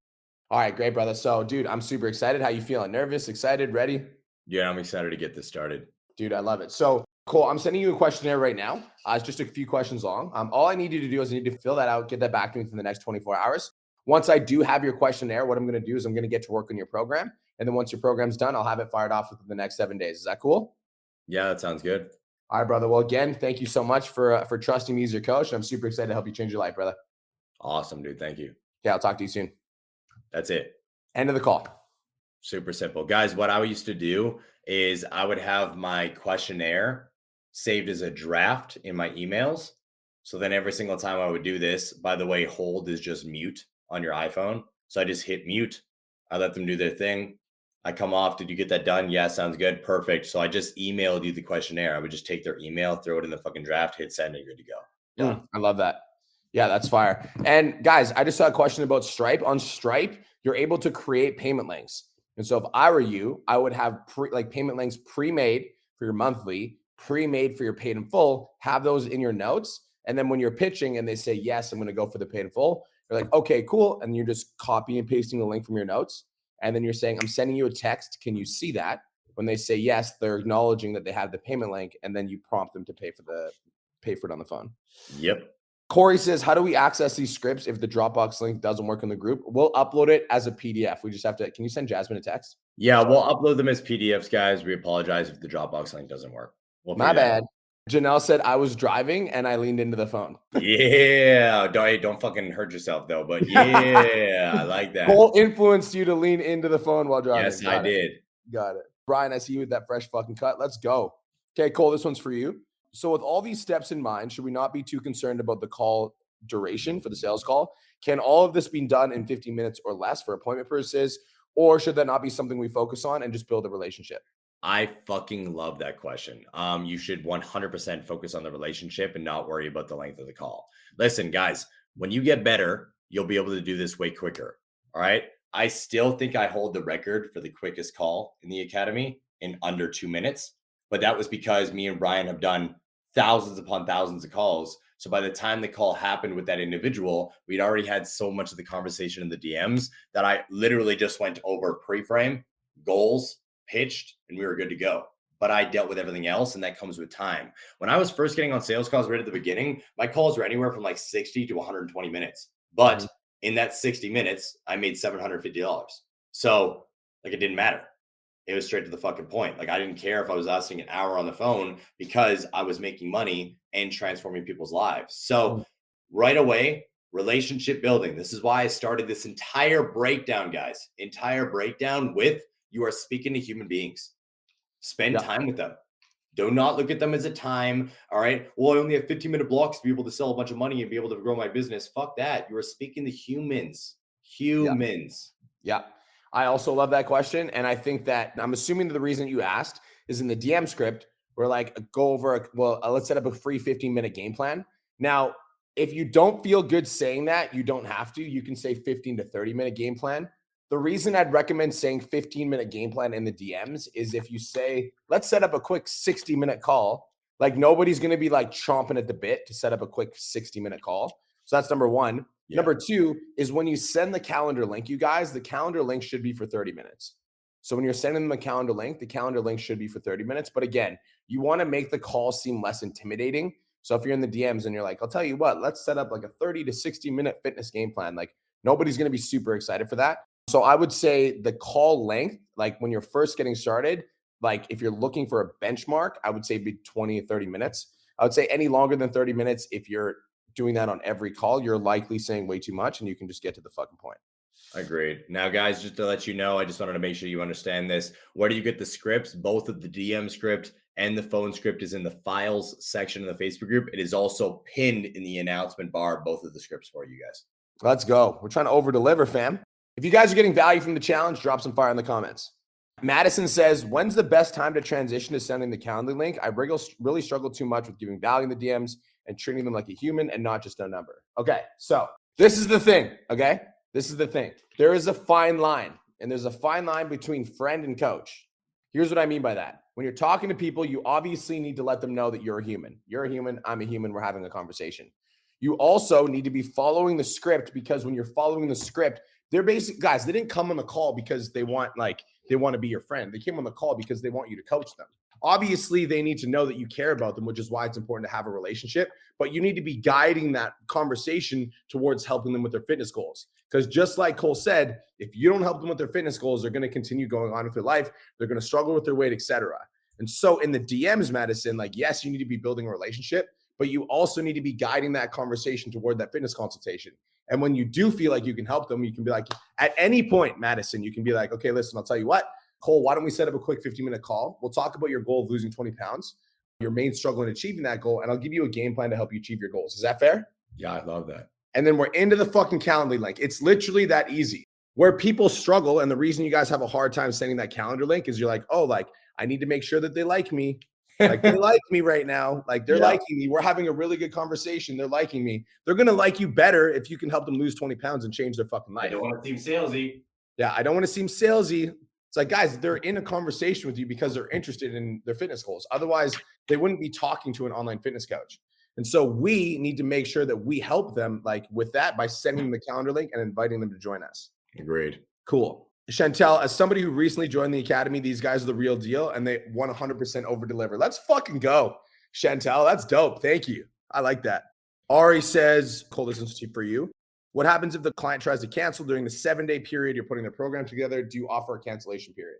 All right, great, brother. So, dude, I'm super excited. How you feeling? Nervous, excited, ready? Yeah, I'm excited to get this started. Dude, I love it. So, cool. I'm sending you a questionnaire right now. It's just a few questions long. All I need you to do is I need to fill that out, get that back to me within the next 24 hours. Once I do have your questionnaire, what I'm going to do is I'm going to get to work on your program. And then once your program's done, I'll have it fired off within the next 7 days. Is that cool? Yeah, that sounds good. All right, brother. Well, again, thank you so much for trusting me as your coach. I'm super excited to help you change your life, brother. Awesome, dude. Thank you. Yeah, I'll talk to you soon. That's it. End of the call. Super simple. Guys, what I used to do is I would have my questionnaire saved as a draft in my emails. So then every single time I would do this, by the way, hold is just mute on your iPhone. So I just hit mute. I let them do their thing. I come off. Did you get that done? Yeah, sounds good. Perfect. So I just emailed you the questionnaire. I would just take their email, throw it in the fucking draft, hit send, and you're good to go. Done. I love that. Yeah, that's fire. And guys, I just saw a question about Stripe. On Stripe, you're able to create payment links. And so if I were you, I would have payment links pre-made for your monthly, pre-made for your paid in full, have those in your notes. And then when you're pitching and they say, yes, I'm going to go for the paid in full, you're like, okay, cool. And you're just copying and pasting the link from your notes. And then you're saying, I'm sending you a text. Can you see that? When they say yes, they're acknowledging that they have the payment link, and then you prompt them to pay for it on the phone. Yep. Corey says, how do we access these scripts if the Dropbox link doesn't work in the group? We'll upload it as a PDF. We just have to, can you send Jasmine a text? Yeah, we'll upload them as PDFs, guys. We apologize if the Dropbox link doesn't work. My bad. Janelle said I was driving and I leaned into the phone. Yeah. Don't fucking hurt yourself though. But yeah, I like that. Cole influenced you to lean into the phone while driving. Yes, I did. Got it. Brian, I see you with that fresh fucking cut. Let's go. Okay, Cole, this one's for you. So with all these steps in mind, should we not be too concerned about the call duration for the sales call? Can all of this be done in 15 minutes or less for appointment purposes? Or should that not be something we focus on and just build a relationship? I fucking love that question. You should 100% focus on the relationship and not worry about the length of the call. Listen, guys, when you get better, you'll be able to do this way quicker. All right. I still think I hold the record for the quickest call in the academy in under 2 minutes, but that was because me and Brian have done thousands upon thousands of calls. So by the time the call happened with that individual, we'd already had so much of the conversation in the DMs that I literally just went over pre-frame, goals, pitched, and we were good to go. But I dealt with everything else, and that comes with time. When I was first getting on sales calls right at the beginning, my calls were anywhere from like 60 to 120 minutes. But in that 60 minutes, I made $750. So, like, it didn't matter. It was straight to the fucking point. Like, I didn't care if I was asking an hour on the phone because I was making money and transforming people's lives. So, right away, relationship building. This is why I started this entire breakdown, guys. Entire breakdown with you are speaking to human beings. Spend time with them. Do not look at them as a time. All right. Well, I only have 15-minute blocks to be able to sell a bunch of money and be able to grow my business. Fuck that. You are speaking to humans. Humans. Yeah. I also love that question. And I think that I'm assuming the reason you asked is in the DM script, we're like, go over, let's set up a free 15-minute game plan. Now, if you don't feel good saying that, you don't have to. You can say 15 to 30-minute game plan. The reason I'd recommend saying 15-minute game plan in the DMs is if you say, let's set up a quick 60-minute call, like nobody's going to be like chomping at the bit to set up a quick 60-minute call. So that's number one. Yeah. Number two is when you send the calendar link, you guys, the calendar link should be for 30 minutes. So when you're sending them a calendar link, the calendar link should be for 30 minutes. But again, you want to make the call seem less intimidating. So if you're in the DMs and you're like, I'll tell you what, let's set up like a 30 to 60-minute fitness game plan. Like nobody's going to be super excited for that. So I would say the call length, like when you're first getting started, like if you're looking for a benchmark, I would say be 20 to 30 minutes. I would say any longer than 30 minutes, if you're doing that on every call, you're likely saying way too much and you can just get to the fucking point. Agreed. Now, guys, just to let you know, I just wanted to make sure you understand this. Where do you get the scripts? Both of the DM script and the phone script is in the files section of the Facebook group. It is also pinned in the announcement bar, both of the scripts for you guys. Let's go. We're trying to over deliver, fam. If you guys are getting value from the challenge, drop some fire in the comments. Madison says, when's the best time to transition to sending the calendar link? I really struggle too much with giving value in the DMs and treating them like a human and not just a number. Okay, so this is the thing, okay? This is the thing. There is a fine line, and there's a fine line between friend and coach. Here's what I mean by that. When you're talking to people, you obviously need to let them know that you're a human. You're a human, I'm a human, we're having a conversation. You also need to be following the script because when you're following the script, they're basic guys. They didn't come on the call because they want to be your friend. They came on the call because they want you to coach them. Obviously, they need to know that you care about them, which is why it's important to have a relationship. But you need to be guiding that conversation towards helping them with their fitness goals. Because just like Cole said, if you don't help them with their fitness goals, they're going to continue going on with their life. They're going to struggle with their weight, etc. And so in the DMs, Madison, like, yes, you need to be building a relationship, but you also need to be guiding that conversation toward that fitness consultation. And when you do feel like you can help them, you can be like, at any point, Madison, you can be like, okay, listen, I'll tell you what, Cole, why don't we set up a quick 15-minute call? We'll talk about your goal of losing 20 pounds, your main struggle in achieving that goal, and I'll give you a game plan to help you achieve your goals. Is that fair? Yeah, I love that. And then we're into the fucking calendar link. It's literally that easy. Where people struggle, and the reason you guys have a hard time sending that calendar link is you're like, oh, like, I need to make sure that they like me. Like, they like me right now. Like, they're liking me. We're having a really good conversation. They're liking me. They're going to like you better if you can help them lose 20 pounds and change their fucking life. I don't want to seem salesy. Yeah, I don't want to seem salesy. It's like, guys, they're in a conversation with you because they're interested in their fitness goals. Otherwise, they wouldn't be talking to an online fitness coach. And so we need to make sure that we help them like with that by sending them the calendar link and inviting them to join us. Agreed. Cool. Chantel, as somebody who recently joined the academy, these guys are the real deal and they 100% over deliver. Let's fucking go. Chantel, that's dope. Thank you. I like that. Ari says, Cole, this is for you. What happens if the client tries to cancel during the 7-day period you're putting the program together? Do you offer a cancellation period?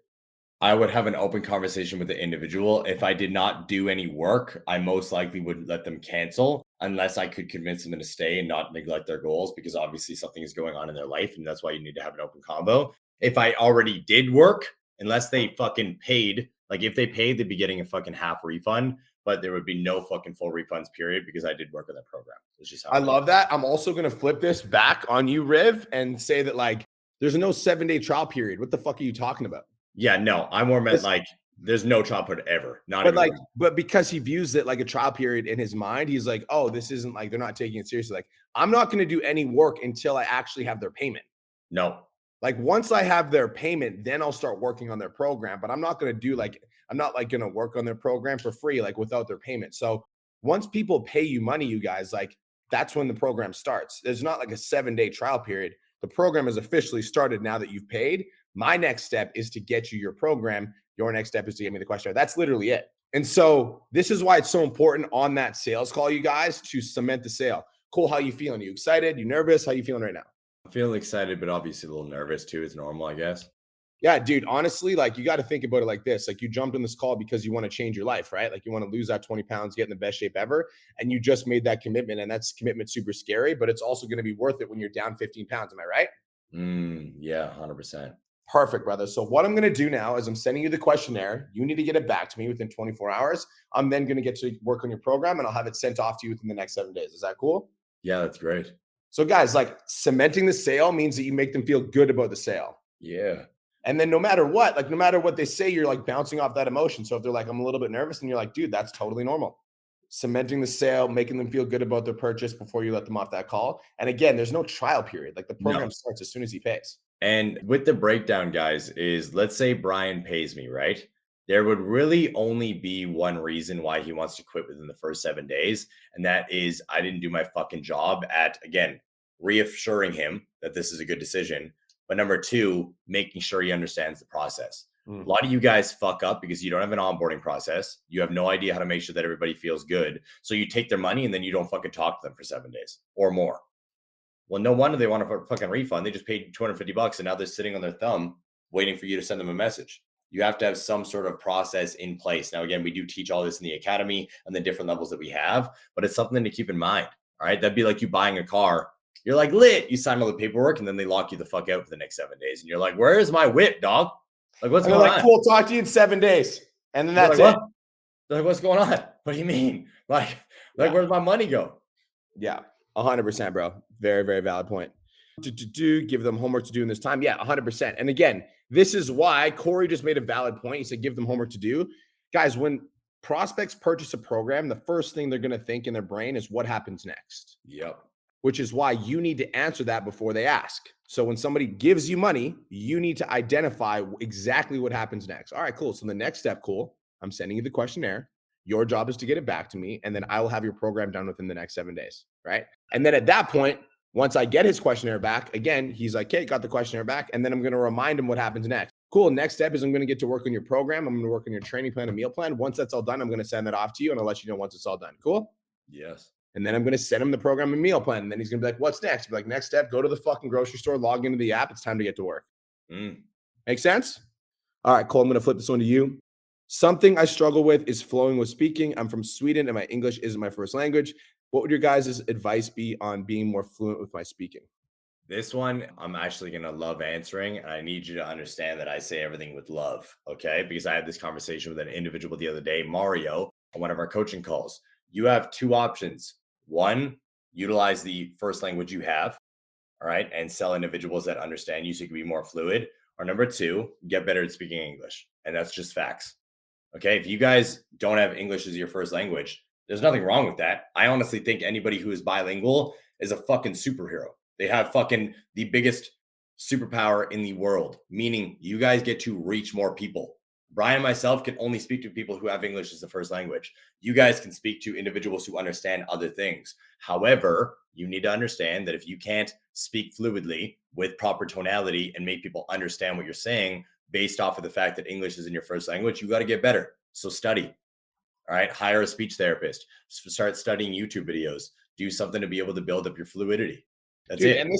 I would have an open conversation with the individual. If I did not do any work, I most likely would let them cancel unless I could convince them to stay and not neglect their goals, because obviously something is going on in their life. And that's why you need to have an open combo. If I already did work, unless they fucking paid, like if they paid, they'd be getting a fucking half refund, but there would be no fucking full refunds period because I did work on that program. It's just how I love that. I'm also going to flip this back on you, Riv, and say that like, there's no 7-day trial period. What the fuck are you talking about? Yeah, no, I more meant like There's no trial period ever. Not But even like, one. but because he views it like a trial period in his mind, he's like, oh, this isn't like they're not taking it seriously. Like, I'm not going to do any work until I actually have their payment. No. Like once I have their payment, then I'll start working on their program. But I'm not going to do like I'm not like going to work on their program for free, like without their payment. So once people pay you money, you guys, like that's when the program starts. There's not like a 7-day trial period. The program is officially started now that you've paid. My next step is to get you your program. Your next step is to get me the questionnaire. That's literally it. And so this is why it's so important on that sales call, you guys, to cement the sale. Cool. How you feeling? You excited? You nervous? How you feeling right now? I'm feeling excited, but obviously a little nervous too. It's normal, I guess. Yeah, dude, honestly, like you got to think about it like this. Like you jumped in this call because you want to change your life, right? Like you want to lose that 20 pounds, get in the best shape ever. And you just made that commitment. And that's commitment super scary, but it's also going to be worth it when you're down 15 pounds. Am I right? Yeah, 100%. Perfect, brother. So what I'm going to do now is I'm sending you the questionnaire. You need to get it back to me within 24 hours. I'm then going to get to work on your program and I'll have it sent off to you within the next 7 days. Is that cool? Yeah, that's great. So guys, like cementing the sale means that you make them feel good about the sale. Yeah. And then no matter what, like no matter what they say, you're like bouncing off that emotion. So if they're like, I'm a little bit nervous, and you're like, dude, that's totally normal. Cementing the sale, making them feel good about their purchase before you let them off that call. And again, there's no trial period. Like the program No. starts as soon as he pays. And with the breakdown, guys, is let's say Brian pays me, right? There would really only be one reason why he wants to quit within the first 7 days. And that is I didn't do my fucking job at, again, reassuring him that this is a good decision. But number two, making sure he understands the process. A lot of you guys fuck up because you don't have an onboarding process. You have no idea how to make sure that everybody feels good. So you take their money and then you don't fucking talk to them for 7 days or more. Well, no wonder they want a fucking refund. They just paid $250 and now they're sitting on their thumb waiting for you to send them a message. You have to have some sort of process in place. Now, again, we do teach all this in the academy and the different levels that we have, but it's something to keep in mind. All right. That'd be like you buying a car. You're like lit. You sign all the paperwork and then they lock you the fuck out for the next 7 days. And you're like, where is my whip, dog? Like, what's And they're going like, on? cool, talk to you in 7 days. And then You're that's like, it. what? They're like, what's going on? What do you mean? Like, Yeah. where's my money go? Yeah, 100%, bro. Very, very valid point. Give them homework to do in this time. Yeah, 100%. And again, this is why Corey just made a valid point. He said, give them homework to do. Guys, when prospects purchase a program, the first thing they're going to think in their brain is what happens next. Yep. Which is why you need to answer that before they ask. So when somebody gives you money, you need to identify exactly what happens next. All right, cool. So the next step, cool. I'm sending you the questionnaire. Your job is to get it back to me, and then I will have your program done within the next 7 days, right? And then at that point, once I get his questionnaire back, again, he's like, okay, got the questionnaire back. And then I'm going to remind him what happens next. Cool. Next step is I'm going to get to work on your program. I'm going to work on your training plan and meal plan. Once that's all done, I'm going to send that off to you, and I'll let you know once it's all done. Cool? Yes. And then I'm going to send him the program and meal plan. And then he's going to be like, what's next? Be like, next step, go to the fucking grocery store, log into the app. It's time to get to work. Make sense? All right, Cole, I'm going to flip this one to you. Something I struggle with is flowing with speaking. I'm from Sweden and my English isn't my first language. What would your guys' advice be on being more fluent with my speaking? This one, I'm actually going to love answering. And I need you to understand that I say everything with love. Okay. Because I had this conversation with an individual the other day, Mario, on one of our coaching calls. You have two options. One, utilize the first language you have. All right. And sell individuals that understand you so you can be more fluid. Or number two, get better at speaking English. And that's just facts. Okay. If you guys don't have English as your first language, there's nothing wrong with that. I honestly think anybody who is bilingual is a fucking superhero. They have fucking the biggest superpower in the world, meaning you guys get to reach more people. Brian and myself can only speak to people who have English as the first language. You guys can speak to individuals who understand other things. However, you need to understand that if you can't speak fluidly with proper tonality and make people understand what you're saying based off of the fact that English is in your first language, you got to get better. So study. All right. Hire a speech therapist. Start studying YouTube videos. Do something to be able to build up your fluidity. That's Dude, it. and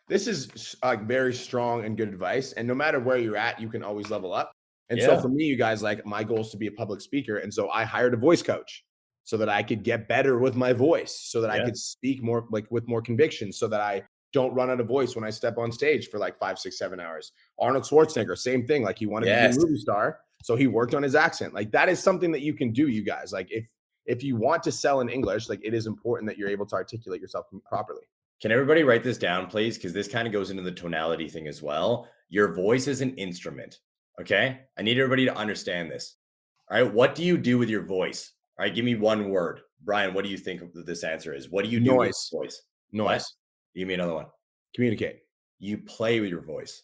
this is very strong and good advice. And no matter where you're at, you can always level up. And so for me, you guys, like my goal is to be a public speaker. And so I hired a voice coach so that I could get better with my voice, so that I could speak more like with more conviction, so that I don't run out of voice when I step on stage for like 5, 6, 7 hours. Arnold Schwarzenegger, same thing. Like he wanted to be a movie star. So he worked on his accent. Like that is something that you can do, you guys. Like if you want to sell in English, like it is important that you're able to articulate yourself properly. Can everybody write this down, please? Because this kind of goes into the tonality thing as well. Your voice is an instrument. Okay. I need everybody to understand this. All right. What do you do with your voice? All right. Give me one word. Brian, what do you think this answer is? What do you do with Noise. your voice? What? Noise. Give me another one. Communicate. You play with your voice.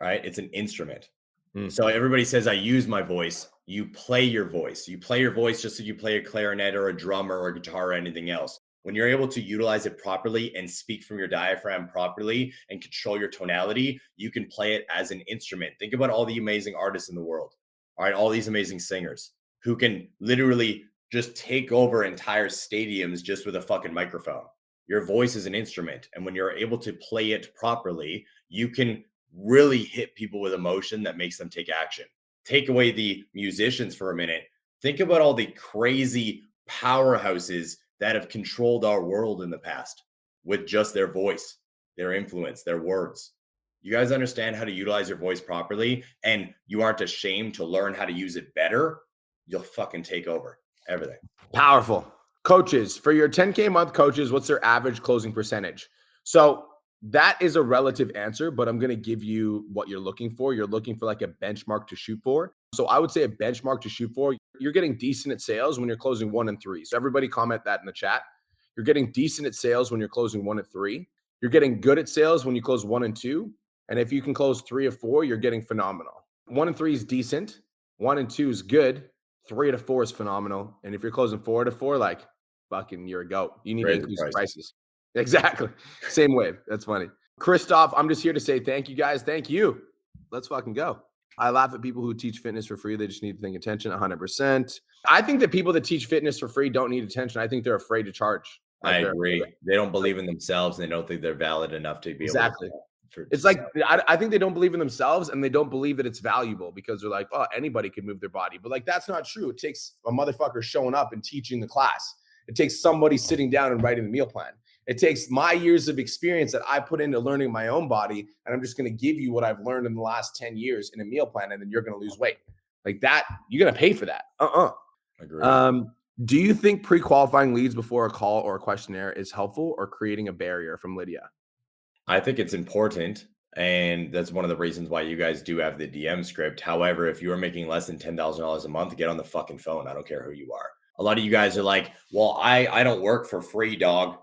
All right. It's an instrument. Mm. So everybody says, I use my voice. You play your voice. You play your voice just as you play a clarinet or a drum or a guitar or anything else. When you're able to utilize it properly and speak from your diaphragm properly and control your tonality, you can play it as an instrument. Think about all the amazing artists in the world. All right. All these amazing singers who can literally just take over entire stadiums just with a fucking microphone. Your voice is an instrument. And when you're able to play it properly, you can really hit people with emotion that makes them take action. Take away the musicians for a minute. Think about all the crazy powerhouses that have controlled our world in the past with just their voice, their influence, their words. You guys understand how to utilize your voice properly and you aren't ashamed to learn how to use it better, you'll fucking take over everything. Powerful. Coaches, for your 10K month coaches, what's their average closing percentage? So that is a relative answer, but I'm going to give you what you're looking for. You're looking for like a benchmark to shoot for. So I would say a benchmark to shoot for. You're getting decent at sales when you're closing 1 and 3. So everybody comment that in the chat. You're getting decent at sales when you're closing 1 and 3. You're getting good at sales when you close 1 and 2. And if you can close 3 or 4, you're getting phenomenal. 1 and 3 is decent. 1 and 2 is good. 3 to 4 is phenomenal. And if you're closing 4 to 4, like fucking you're a goat. You need to Raise the increase price. prices. Exactly. Same wave. That's funny. Christoph, I'm just here to say thank you guys. Thank you. Let's fucking go. I laugh at people who teach fitness for free. They just need to think attention 100%. I think that people that teach fitness for free don't need attention. I think they're afraid to charge. I agree. They don't believe in themselves and they don't think they're valid enough to be Exactly. able to. It's like I think they don't believe in themselves and they don't believe that it's valuable because they're like, oh, anybody can move their body. But like that's not true. It takes a motherfucker showing up and teaching the class. It takes somebody sitting down and writing the meal plan. It takes my years of experience that I put into learning my own body, and I'm just going to give you what I've learned in the last 10 years in a meal plan, and then you're going to lose weight. Like that, you're going to pay for that. Agree. Do you think pre-qualifying leads before a call or a questionnaire is helpful or creating a barrier? From Lydia. I think it's important. And that's one of the reasons why you guys do have the DM script. However, if you are making less than $10,000 a month, get on the fucking phone. I don't care who you are. A lot of you guys are like, well, I don't work for free, dog.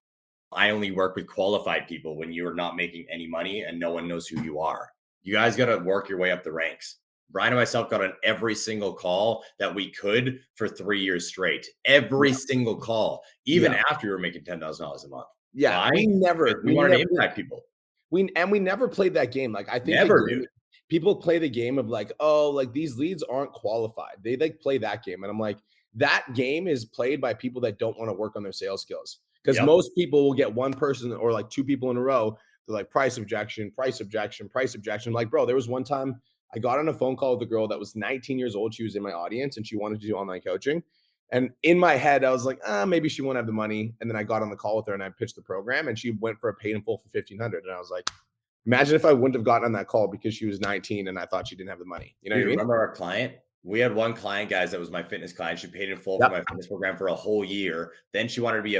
I only work with qualified people when you're not making any money and no one knows who you are. You guys got to work your way up the ranks. Brian and myself got on every single call that we could for 3 years straight. Every single call, even after we were making $10,000 a month. Yeah, Why? we wanted to impact people. We never played that game. Like I think Never, dude. people play the game of like, oh, like these leads aren't qualified. They like play that game. And I'm like, that game is played by people that don't want to work on their sales skills. Because most people will get one person or like 2 people in a row. They're like price objection, price objection, price objection. Like, bro, there was one time I got on a phone call with a girl that was 19 years old. She was in my audience and she wanted to do online coaching. And in my head, I was like, maybe she won't have the money. And then I got on the call with her and I pitched the program and she went for a paid in full for $1,500. And I was like, imagine if I wouldn't have gotten on that call because she was 19 and I thought she didn't have the money. You know what I mean? Remember our client? We had one client, guys, that was my fitness client. She paid in full for my fitness program for a whole year. Then she wanted to be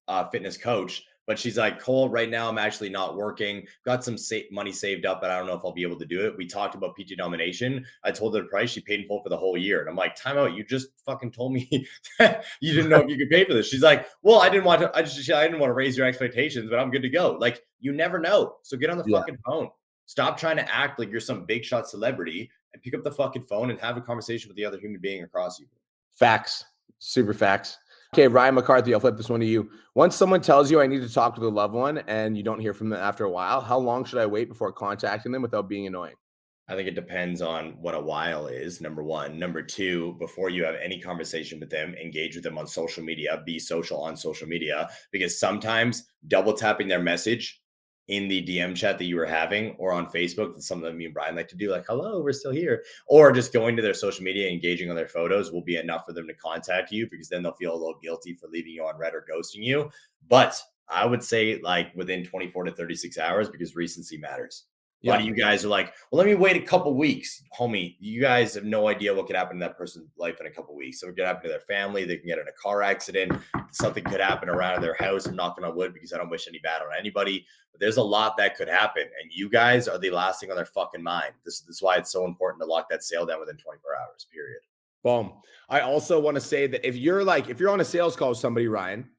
a fitness coach. But she's like, Cole, right now I'm actually not working. Got some money saved up, but I don't know if I'll be able to do it. We talked about PT domination. I told her the price. She paid in full for the whole year. And I'm like, time out. You just fucking told me that you didn't know if you could pay for this. She's like, well, I didn't want to raise your expectations, but I'm good to go. Like, you never know. So get on the fucking phone. Stop trying to act like you're some big shot celebrity and pick up the fucking phone and have a conversation with the other human being across you. Facts. Super facts. Okay, Ryan McCarthy, I'll flip this one to you. Once someone tells you I need to talk to a loved one and you don't hear from them after a while, how long should I wait before contacting them without being annoying? I think it depends on what a while is, number one. Number two, before you have any conversation with them, engage with them on social media, be social on social media, because sometimes double tapping their message in the DM chat that you were having or on Facebook, that's something that me and Brian like to do, like, hello, we're still here. Or just going to their social media, engaging on their photos will be enough for them to contact you, because then they'll feel a little guilty for leaving you on red or ghosting you. But I would say like within 24 to 36 hours, because recency matters. A lot of you guys are like, well, let me wait a couple weeks. Homie, you guys have no idea what could happen to that person's life in a couple weeks. So it could happen to their family. They can get in a car accident. Something could happen around their house. I'm knocking on wood because I don't wish any bad on anybody. But there's a lot that could happen. And you guys are the last thing on their fucking mind. This is why it's so important to lock that sale down within 24 hours, period. Boom. I also want to say that if you're on a sales call with somebody, Ryan,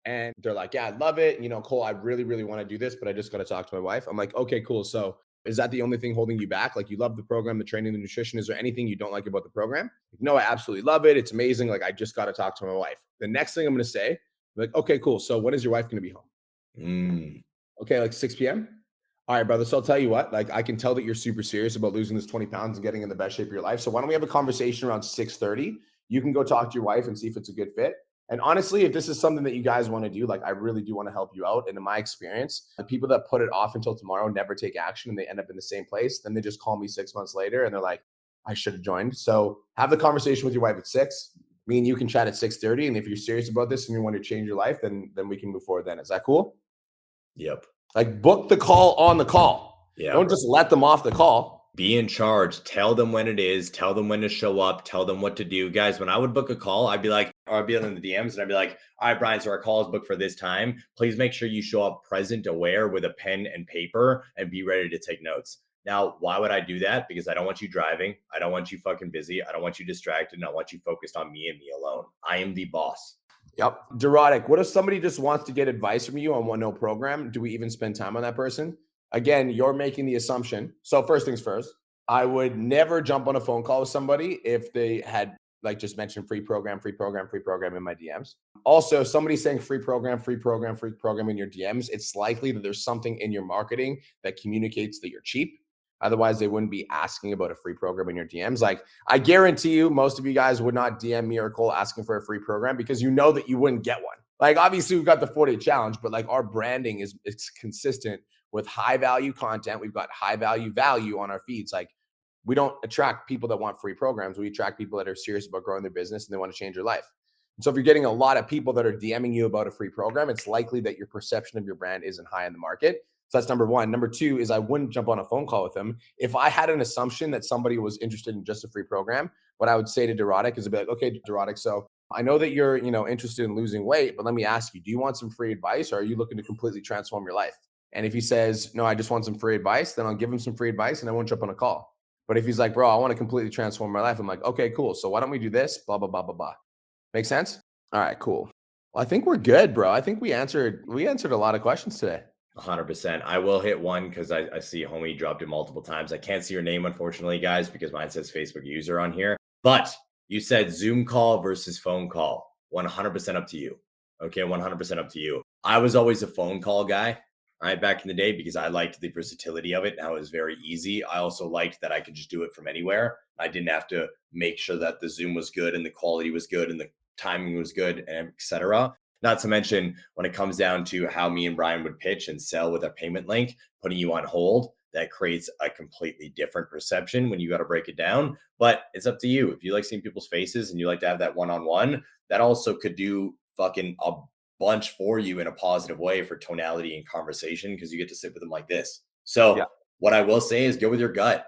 and they're like, yeah, I love it. You know, Cole, I really, really want to do this, but I just got to talk to my wife. I'm like, okay, cool. So is that the only thing holding you back? Like, you love the program, the training, the nutrition. Is there anything you don't like about the program? No, I absolutely love it. It's amazing. Like, I just got to talk to my wife. The next thing I'm going to say, I'm like, okay, cool. So when is your wife going to be home? Okay, like 6 p.m. All right, brother. So I'll tell you what, like, I can tell that you're super serious about losing this 20 pounds and getting in the best shape of your life. So why don't we have a conversation around 6:30? You can go talk to your wife and see if it's a good fit. And honestly, if this is something that you guys want to do, like, I really do want to help you out. And in my experience, the people that put it off until tomorrow never take action and they end up in the same place. Then they just call me 6 months later and they're like, I should have joined. So have the conversation with your wife at 6. Me and you can chat at 6:30. And if you're serious about this and you want to change your life, then we can move forward then. Is that cool? Yep. Like, book the call on the call. Yeah. Don't just let them off the call. Be in charge. Tell them when it is. Tell them when to show up. Tell them what to do. Guys, when I would book a call, I'd be like, or I'd be in the DMs and I'd be like, all right, Brian, so our call is booked for this time. Please make sure you show up present, aware with a pen and paper and be ready to take notes. Now, why would I do that? Because I don't want you driving. I don't want you fucking busy. I don't want you distracted. And I want you focused on me and me alone. I am the boss. Yep. Derotic, what if somebody just wants to get advice from you on one no program? Do we even spend time on that person? Again, you're making the assumption. So first things first, I would never jump on a phone call with somebody if they had, like, just mentioned free program in my DMs. Also, if somebody's saying free program in your DMs, it's likely that there's something in your marketing that communicates that you're cheap. Otherwise, they wouldn't be asking about a free program in your DMs. Like, I guarantee you, most of you guys would not DM me or Cole asking for a free program because you know that you wouldn't get one. Like, obviously, we've got the 4-day challenge, but like, our branding is consistent with high value content. We've got high value on our feeds. Like, we don't attract people that want free programs. We attract people that are serious about growing their business and they want to change their life. And so if you're getting a lot of people that are DMing you about a free program, it's likely that your perception of your brand isn't high in the market. So that's number one. Number two is I wouldn't jump on a phone call with them. If I had an assumption that somebody was interested in just a free program, what I would say to Derotic is I'd be like, okay, Derotic, so I know that you're, interested in losing weight, but let me ask you, do you want some free advice or are you looking to completely transform your life? And if he says, no, I just want some free advice, then I'll give him some free advice and I won't jump on a call. But if he's like, bro, I want to completely transform my life, I'm like, okay, cool. So why don't we do this? Blah, blah, blah, blah, blah. Make sense? All right, cool. Well, I think we're good, bro. I think we answered a lot of questions today. 100%. I will hit one because I see homie dropped it multiple times. I can't see your name, unfortunately, guys, because mine says Facebook user on here. But you said Zoom call versus phone call. 100% up to you. Okay, 100% up to you. I was always a phone call guy, right, back in the day because I liked the versatility of it. Now it was very easy. I also liked that I could just do it from anywhere. I didn't have to make sure that the Zoom was good and the quality was good and the timing was good, and etc. Not to mention when it comes down to how me and Brian would pitch and sell with a payment link, putting you on hold, that creates a completely different perception when you got to break it down. But it's up to you. If you like seeing people's faces and you like to have that one-on-one, that also could do fucking a bunch for you in a positive way for tonality and conversation because you get to sit with them like this. So What I will say is go with your gut.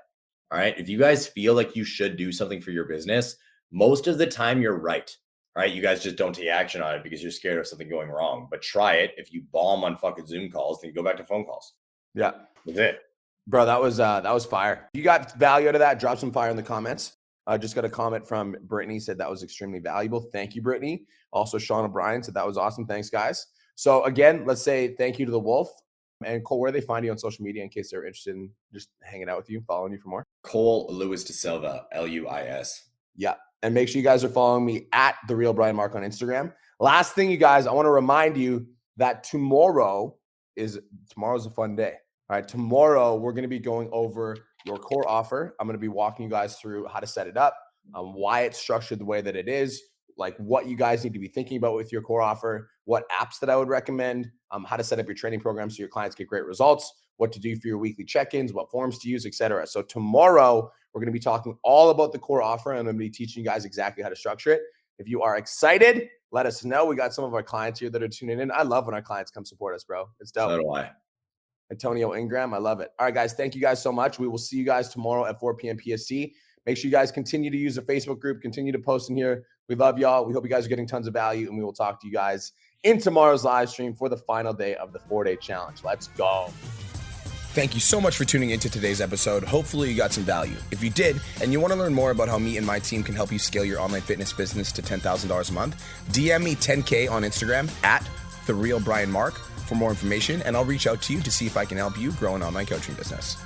All right. If you guys feel like you should do something for your business, most of the time you're right. All right. You guys just don't take action on it because you're scared of something going wrong. But try it. If you bomb on fucking Zoom calls, then go back to phone calls. Yeah. That's it. Bro, that was fire. You got value out of that? Drop some fire in the comments. I just got a comment from Brittany, said that was extremely valuable. Thank you, Brittany. Also, Sean O'Brien said that was awesome. Thanks, guys. So again, let's say thank you to the Wolf. And Cole, where do they find you on social media in case they're interested in just hanging out with you, following you for more? Cole Lewis de Silva, Luis. Yeah. And make sure you guys are following me at The Real Brian Mark on Instagram. Last thing, you guys, I want to remind you that tomorrow's a fun day. All right. Tomorrow, we're going to be going over your core offer. I'm going to be walking you guys through how to set it up, why it's structured the way that it is, like what you guys need to be thinking about with your core offer, what apps that I would recommend, how to set up your training program so your clients get great results, what to do for your weekly check-ins, what forms to use, etc. So tomorrow, we're going to be talking all about the core offer, and I'm going to be teaching you guys exactly how to structure it. If you are excited, let us know. We got some of our clients here that are tuning in. I love when our clients come support us, bro. It's dope. So do I. Antonio Ingram. I love it. All right, guys. Thank you guys so much. We will see you guys tomorrow at 4 p.m. PST. Make sure you guys continue to use the Facebook group. Continue to post in here. We love y'all. We hope you guys are getting tons of value, and we will talk to you guys in tomorrow's live stream for the final day of the 4-day challenge. Let's go. Thank you so much for tuning into today's episode. Hopefully you got some value. If you did, and you want to learn more about how me and my team can help you scale your online fitness business to $10,000 a month, DM me 10K on Instagram at TheRealBrianMark for more information, and I'll reach out to you to see if I can help you grow an online coaching business.